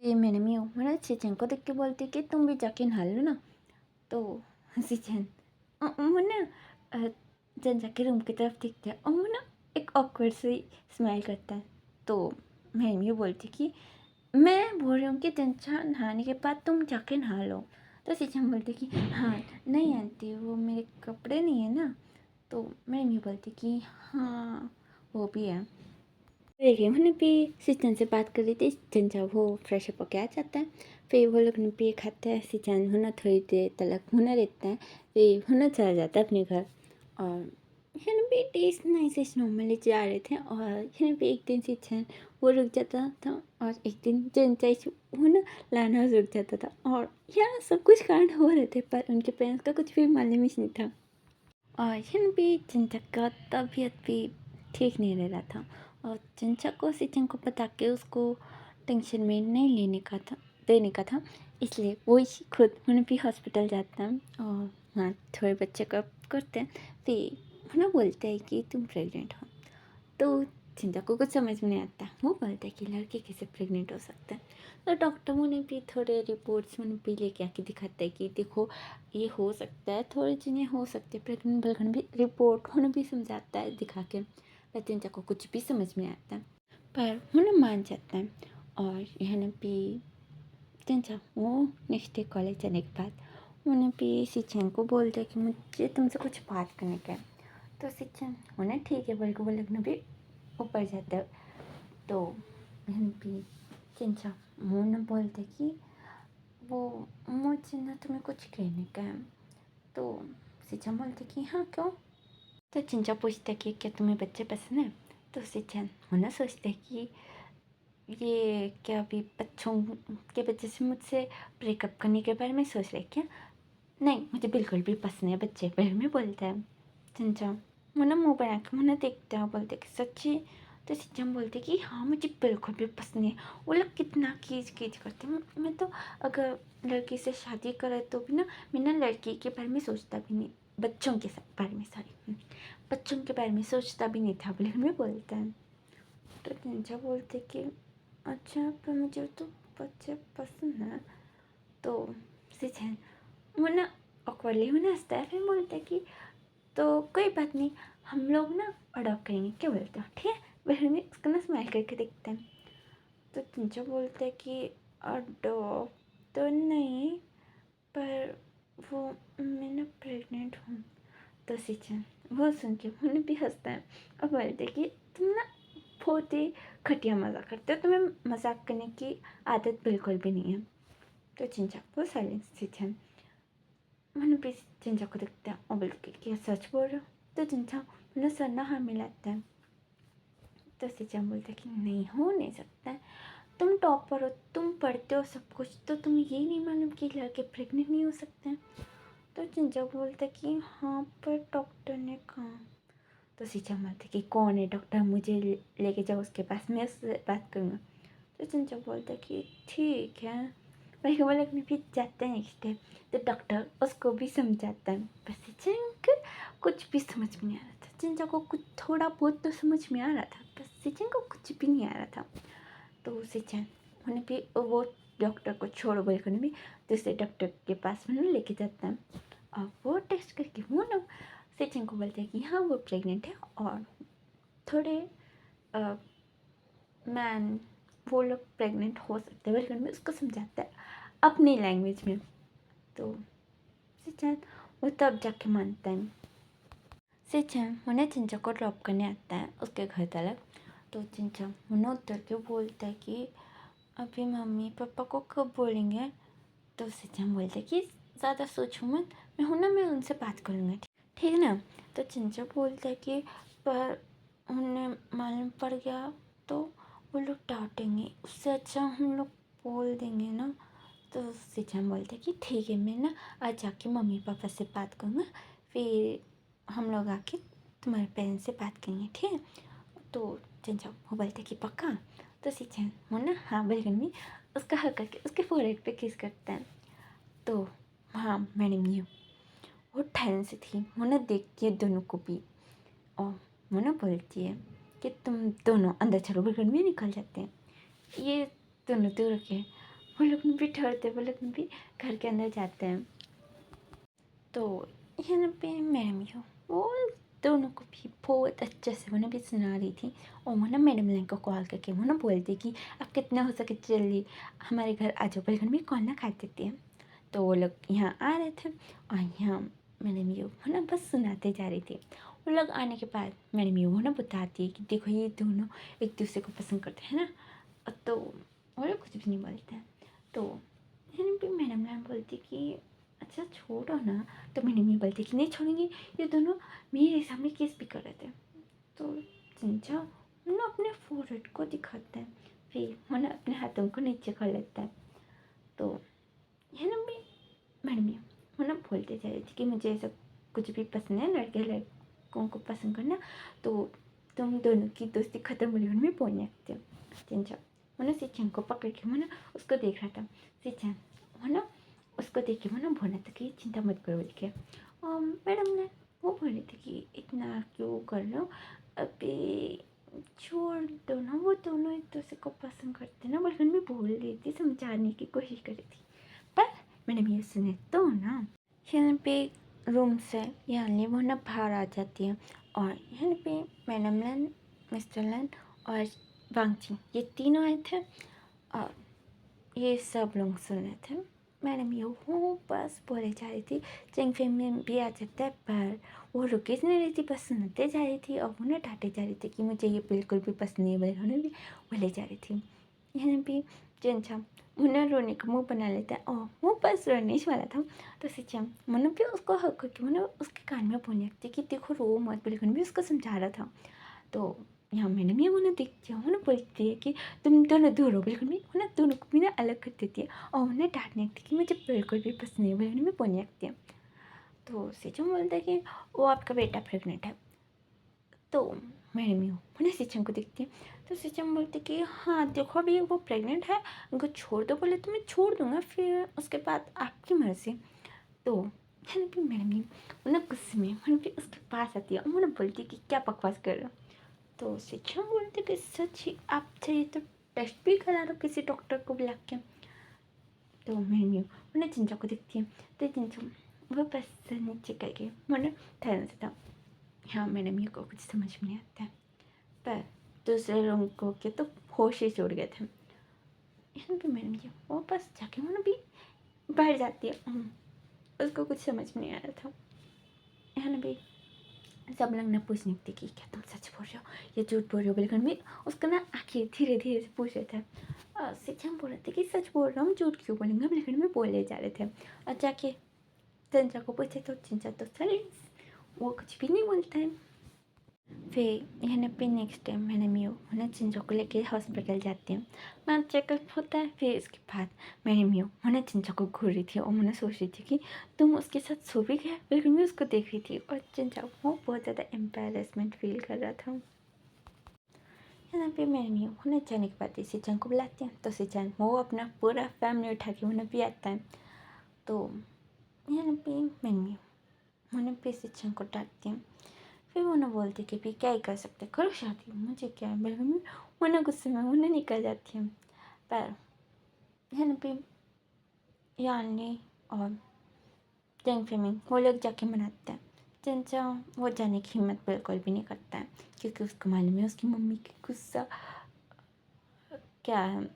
ये मैडम ये मैंने चिचन को देख के बोलती कि तुम भी जाके नहा लो ना। तो चिचन वो ना चिंचा के रूम की तरफ देखता है और वो ना एक ऑकवर्ड सी स्माइल करता है। तो मैडम ये बोलती कि मैं बोल रही हूँ कि चिंचा नहाने के बाद तुम जाके नहा लो। तो चिचन बोलती कि हाँ नहीं आंटी वो मेरे कपड़े नहीं है ना। तो मैडम ये बोलती कि हाँ वो भी है। देखिए मैंने भी सिचन से बात कर रही थी। सिचन जब वो फ्रेश अप होके आ जाता है फिर वो लोग पे खाते हैं। सिचन होना थोड़ी देर तक होना रहता है फिर होना चला जाता है अपने घर। और यहाँ भी डेज नाइस नॉर्मली जा रहे थे और यहाँ भी एक दिन सिचन वो रुक जाता था और एक दिन चिंचा वो ना लाना रुक जाता था। और यहाँ सब कुछ कांड हो रहे थे पर उनके पेरेंट्स का कुछ भी मालूम ही नहीं था। और यहाँ भी चिंचा का तबीयत भी ठीक नहीं रह रहा था और चिंचा को सिचन को बता के उसको टेंशन में नहीं लेने का था देने का था। इसलिए वो ही खुद उन्हें भी हॉस्पिटल जाता है और वहाँ थोड़े बच्चे का करते हैं फिर उन्हें बोलते हैं कि तुम प्रेग्नेंट हो। तो चिंता को कुछ समझ में नहीं आता। वो बोलता है कि लड़की कैसे प्रेग्नेंट हो सकता है। तो डॉक्टर उन्हें भी थोड़े रिपोर्ट्स उन्हें भी लेके आके दिखाता है कि देखो ये हो सकता है थोड़ी चीज़ें हो सकती है प्रेग्नेंट बलगन भी रिपोर्ट उन्हें भी समझाता है दिखा के। पर चिंता को कुछ भी समझ में आता है पर उन्हें मान जाता है। और यहाँ भी चिंता वो नेक्स्ट डे कॉलेज जाने के बाद उन्हें भी सिचन को बोलते हैं कि मुझे तुमसे कुछ बात करने का है। तो सिचन उन्हें ठीक है बल्कि वो लगना भी ऊपर जाता है। तो भी चिंचा मुँह न बोलते कि वो मुझे ना तुम्हें कुछ कहने का है। तो सिंचा बोलते कि हाँ क्यों। तो चिंचा पूछता कि क्या तुम्हें बच्चे पसंद है। तो सिंचा होना सोचते कि ये क्या अभी बच्चों के वजह से मुझसे ब्रेकअप करने के बारे में सोच रहे क्या। नहीं मुझे बिल्कुल भी पसंद है बच्चे बारे में बोलता है। चिंचा मुन्ना मुँह बना के मुन्ना देखता है बोलते कि सच्ची। तो सिंचम बोलते कि हाँ मुझे बिल्कुल भी पसंद नहीं है। वो लोग कितना कीच कीच करते हैं। मैं तो अगर लड़की से शादी करे तो भी ना मैं ना लड़की के बारे में सोचता भी नहीं बच्चों के बारे में सॉरी बच्चों के बारे में सोचता भी नहीं था बोले में बोलता है। तो चिंचा बोलते कि अच्छा पर मुझे तो बच्चे पसंद है। तो सिंचन वो ना ऑकवर्डली वो ना हंसता है फिर बोलता है कि तो कोई बात नहीं हम लोग ना अडॉप्ट करेंगे क्या बोलते हो ठीक है। बहन ने उसको ना स्माइल करके देखते हैं। तो चिंचा बोलते हैं कि अडॉप्ट तो नहीं पर वो मैं ना प्रेग्नेंट हूँ। तो सिंचन वो सुन के उन्हें भी हंसता है और बोलते कि तुम ना बहुत ही घटिया मजाक करते हो तुम्हें मजाक करने की आदत बिल्कुल भी नहीं है। तो चिंचा वो साइलेंस सिंचन मैंने भी चिंचा को देखते हैं और बोलते क्या सच बोल रहे हो। तो चिंचा मैंने सर ना हाँ मिलाता है। तो सिंचन बोलते कि नहीं हो नहीं सकता है तुम टॉपर हो तुम पढ़ते हो सब कुछ तो तुम्हें यही नहीं मालूम कि लड़के प्रेग्नेंट नहीं हो सकते हैं। तो चिंचा बोलता कि हाँ पर डॉक्टर ने कहा। तो सिंचन बोलते कि कौन है डॉक्टर मुझे लेके जाओ उसके पास मैं उससे बात करूँगा। तो चिंचा बोलता कि ठीक है वही वो लोग भी जाते हैं नेक्स्ट डे। तो डॉक्टर उसको भी समझाता है पर सिंचन को कुछ भी समझ में नहीं आ रहा था। चिंचा को कुछ थोड़ा बहुत तो समझ में आ रहा था पर सिंचन को कुछ भी नहीं आ रहा था। तो सिंचन उन्हें भी वो डॉक्टर को छोड़ो बोलकर भी दूसरे डॉक्टर के पास में लेके जाता है। और वो टेस्ट करके वो ना सिंचन को बोलते हैं कि हाँ वो प्रेग्नेंट है और थोड़े मैन वो लोग प्रेग्नेंट हो सकते हैं बोलकर में उसको समझाता है अपनी लैंग्वेज में। तो सिंचन वो तब जाके मानता है। सिंचन उन्हें चिंचा को ड्रॉप करने आता है उसके घर तक। तो चिंचा उन्हें उतर के बोलता है कि अभी मम्मी पापा को कब बोलेंगे। तो सिंचन बोलते कि ज़्यादा सोचो मत मैं हूँ ना मैं उनसे बात करूँगा ठीक है ना। तो चिंचा बोलता है कि पर उन्हें मालूम पड़ गया तो वो लोग डांटेंगे उससे अच्छा हम लोग बोल देंगे ना। तो सिंचन बोलते कि ठीक है मैं ना आज जाके मम्मी पापा से बात करूँगा फिर हम लोग आके तुम्हारे पेरेंट्स से बात करेंगे ठीक है। तो चिंचा वो बोलते कि पक्का। तो सिंचन वो ना हाँ बलगन में उसका हक करके उसके फोrehead पे किस करता है। तो हाँ मैडम यू वो ठहरन से थी। वो ना देखती है दोनों को भी और वो ना बोलती है कि तुम दोनों अंदर चलो, बिल्कुल भी निकल जाते हैं। ये दोनों दूर के वो लोग भी ठहरते, वो लोग भी घर के अंदर जाते हैं। तो यहाँ पे मैडम ही वो दोनों को भी बहुत अच्छे से वो ना भी सुना रही थी। और वो ना मैडम लाइन को कॉल करके वो ना बोलती कि अब कितना हो सके जल्दी हमारे घर आ जाओ, बिल्कुल भी कॉल ना खा देती है। तो वो लोग यहाँ आ रहे थे और यहाँ मैडम यू वो ना बस सुनाते जा रही थी। वो लोग आने के बाद मैडम यू वो ना बताती है कि देखो ये दोनों एक दूसरे को पसंद करते हैं ना। तो वो लोग कुछ भी नहीं बोलते हैं। तो मैडम मैम बोलती कि अच्छा छोड़ो ना। तो मैडम ये बोलती कि नहीं छोड़ेंगी, ये दोनों मेरे सामने किस भी कर रहे थे। तो चिंचा वो ना अपने फोरहेड को दिखाता है, फिर वो ना अपने हाथों को नीचे कर लेता है। तो यह ना भी मैडम ये वो ना बोलते जा रही थी कि मुझे ऐसा कुछ भी पसंद है, लड़के लड़कों को पसंद करना। तो तुम दोनों की दोस्ती खत्म होने में पहुँच सकते हो। चिंचा वो ना सिचन को पकड़ के वो ना उसको देख रहा था। सिचन वो ना उसको देख के वो ना बोला था कि चिंता मत करो बोल के। और मैडम ने वो बोले थे कि इतना क्यों कर रहे हो, अभी छोड़ दो ना, वो दोनों एक दूसरे को पसंद करते ना, बल्कि मैं बोल रही थी, समझाने की कोशिश कर रही थी। पर मैडम ये सुने तो ना यहाँ पे रूम से यानी वो ना बाहर आ जाती है। और यहाँ पे मैडम लैन, मिस्टर लैन और वांगची ये तीनों आए थे और ये सब लोग सुन रहे थे। मैडम ये वो बस बोले जा रही थी। चेंग फेंग में भी आ जाता है पर वो रुके नहीं रही थी, बस सुनते जा रही थी और वो ना डांटे जा रही थी कि मुझे ये बिल्कुल भी पसंद नहीं है, उन्हें भी बोले जा रही थी। यहाँ भी चिंचा मुन्ना रोने का मुँह बना लेता है और वो बस रोने वाला था। तो सिचम मुन्ना भी उसको हक करके मुन्ना उसके कान में बोलने लगती कि देखो रो मत, बिल्कुल भी उसको समझा रहा था। तो यहाँ मैडम ये मुन्ना देखती है, मुन्ना बोलती है कि तुम दोनों दूर हो, बिल्कुल भी मुन्ना दोनों को भी ना अलग कर देती है और उन्हें डांटने लगती कि मुझे बिल्कुल भी पसंद नहीं है, बिल्कुल भी बोलने लगती है। तो सिचम बोलता है कि वो आपका बेटा प्रेग्नेंट है। तो मैडम यू मुन्ना सिचम को देखती है। तो सिचम बोलती कि हाँ देखो अभी वो प्रेग्नेंट है, उनको छोड़ दो। बोले तो मैं छोड़ दूँगा, फिर उसके बाद आपकी मर्ज़ी। तो मैंने भी मैडम यू उन्हें गुस्से में मैंने भी उसके पास आती है और मुझे बोलती कि क्या बकवास कर रहे हो। तो शिक्षा बोलते कि सच ही आप चाहिए तो टेस्ट भी करा लो किसी डॉक्टर को बुला के। तो मैंने उन्हें चिंचा को देखती है। तो चिंचा वो बस से नीचे करके मैंने ठहरन से था। हाँ मैंने मेरे को कुछ समझ में नहीं आता है, पर दूसरे लोगों के तो होश ही उड़ गए थे। यहाँ पे मैंने ये वो बस जाके मैंने भी बैठ जाती है। उसको कुछ समझ में नहीं आ रहा था। यहाँ भी सब लोग ना पूछने लगते कि क्या तुम सच बोल रहे हो या झूठ बोल रहे हो, बिल्कुल भी उसका ना आँखें धीरे धीरे से पूछ रहे थे। शिक्षा बोल रहे थे कि सच बोल रहा हूँ, झूठ क्यों बोलेंगे, बिल्कुल में बोले जा रहे थे। और जाके चिंचा को पूछे तो चिंचा तो साइलेंस, वो कुछ भी नहीं बोलता है। फिर यहाँ पे नेक्स्ट टाइम मैंने म्यू मैंने चिंचा को लेके हॉस्पिटल जाती हूँ। मैं चेकअप होता है, फिर इसके बाद मैंने म्यू मैंने चिंचा को घूर रही थी और मैंने सोच रही थी कि तुम उसके साथ सो भी गया, बिल्कुल मैं उसको देख रही थी और चिंचा वो बहुत ज़्यादा एम्बेरसमेंट फील कर रहा था। यहाँ पे मैंने म्यू उन्हें जाने के बाद सिचन को बुलाती हूँ। तो सिचन वो अपना पूरा फैमिली उठा के उन्हें भी आता है। तो यहाँ पे मैंने म्यू उन्हें पे सिचन को डांटती हूँ। फिर वो ना बोलती कि भी क्या ही कर सकते, करो शादी, मुझे क्या है, बिल्कुल मैं वो ना गुस्से में वो ना निकल जाती हूँ। पर यहाँ पे यानी और जैंग फेमिंग वो लोग जाके मनाते हैं। चंचा वो जाने की हिम्मत बिल्कुल भी नहीं करता है क्योंकि उसको मालूम है उसकी मम्मी की गुस्सा क्या है,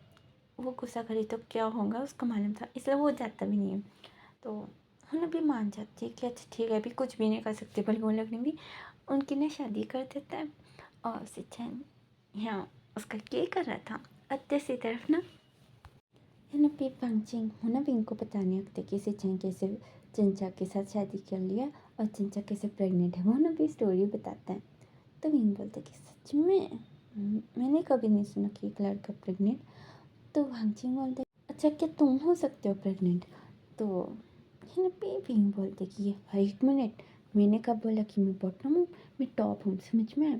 वो गुस्सा करी तो क्या होगा उसको मालूम था, इसलिए वो जाता भी नहीं है। तो उन्हें भी मान जाती है कि अच्छा ठीक है अभी कुछ भी नहीं कर सकते, बल्कि वो लोग ने भी उनकी ना शादी कर देता है। और सिचन यहाँ उसका क्या कर रहा था, दूसरी तरफ ना यहाँ पे पंचिंग होना भी इनको बताने लगते कि सिचन कैसे चिंचा के साथ शादी कर लिया और चिंचा कैसे प्रेग्नेंट है, वो ना भी स्टोरी बताता है। तो विंग बोलते कि सच में मैंने कभी नहीं सुना कि एक लड़का प्रेग्नेंट। तो वांगचिंग बोलते अच्छा क्या तुम हो सकते हो प्रेग्नेंट। तो यहाँ पे विंग बोलते कि ये 1 मिनट, मैंने कब बोला कि मैं बॉटम हूँ, मैं टॉप हूँ, समझ में आया।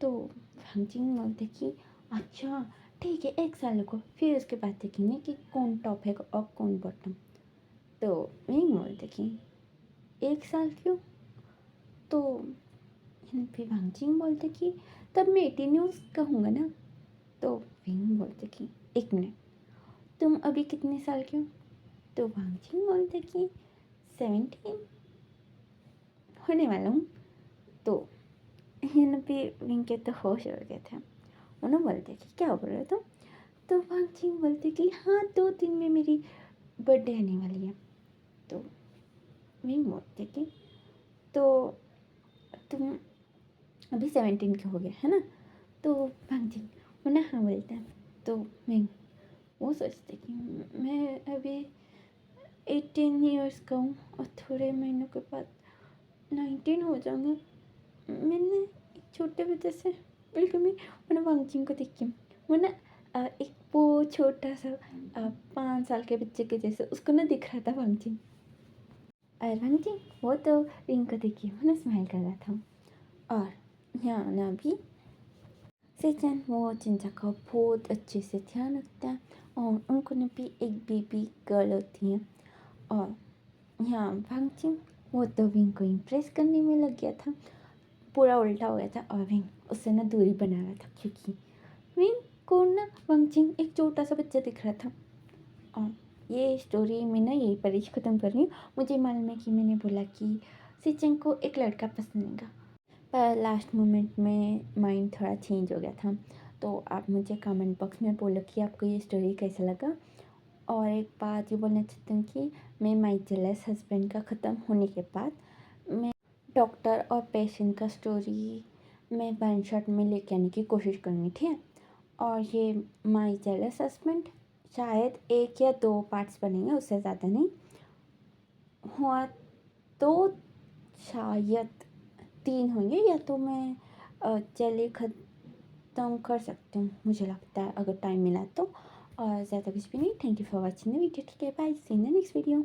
तो वांगचिंग बोलते कि अच्छा ठीक है 1 साल को, फिर उसके बाद देखेंगे कि कौन टॉप है और कौन बॉटम। तो विंग बोलते कि 1 साल क्यों? तो फिर वांगजिंग बोलते कि तब मैं 18 न्यूज़ कहूँगा ना। तो विंग बोलते कि 1 मिनट, तुम अभी कितने साल के हो? तो वांगजिंग बोलते कि 17 होने वाला हूँ। तो यहाँ पे विंग के तो होश उड़ गए थे। उन्होंने बोलते कि क्या बोल रहे हो तुम? तो वांगजिंग बोलते कि हाँ 2 दिन में मेरी बर्थडे आने वाली है। तो विंग बोलते कि तो तुम अभी 17 के हो गए है ना? तो वांगजिंग उन्हें हाँ बोलता है। तो विंग वो सोचते कि मैं अभी 18 ईयर्स का हूँ और थोड़े महीनों के बाद 19 हो जाऊँगा। मैंने एक छोटे बच्चे से बिल्कुल भी मैंने वांगजिंग को देख के वो ना एक वो छोटा सा 5 साल के बच्चे के जैसे उसको ना दिख रहा था वांगजिंग। और वांगजिंग वो तो रिंग को देख के वो ना स्माइल कर रहा था। और यहाँ ना अभी सेचन वो चिंचा का बहुत अच्छे से ध्यान रखता है और उनको ना भी एक बेबी गर्ल होती है। और यहाँ वांगजिंग वो तो विंग को इम्प्रेस करने में लग गया था। पूरा उल्टा हो गया था और विंग उससे ना दूरी बना रहा था क्योंकि विंग को ना वांगजिंग एक छोटा सा बच्चा दिख रहा था। और ये स्टोरी मैं ना यहीं पर ही ख़त्म कर रही हूँ। मुझे मालूम है कि मैंने बोला कि सिचन को एक लड़का पसंद नहीं था, पर लास्ट मोमेंट में माइंड थोड़ा चेंज हो गया था। तो आप मुझे कमेंट बॉक्स में बोलो कि आपको ये स्टोरी कैसा लगा। और एक बात ये बोलना चाहती हूँ कि मैं माई जेलस हस्बैंड का ख़त्म होने के बाद मैं डॉक्टर और पेशेंट का स्टोरी मैं वन शॉट में लेके आने की कोशिश करूँगी, ठीक है। और ये माई जेलस हस्बैंड शायद 1 या 2 पार्ट्स बनेंगे, उससे ज़्यादा नहीं हुआ तो शायद 3 होंगे, या तो मैं चलिए ख़त्म कर सकती हूँ मुझे लगता है, अगर टाइम मिला तो। और ज़्यादा कुछ भी नहीं। Thank you for watching the video. ठीक है, bye, see in the next video.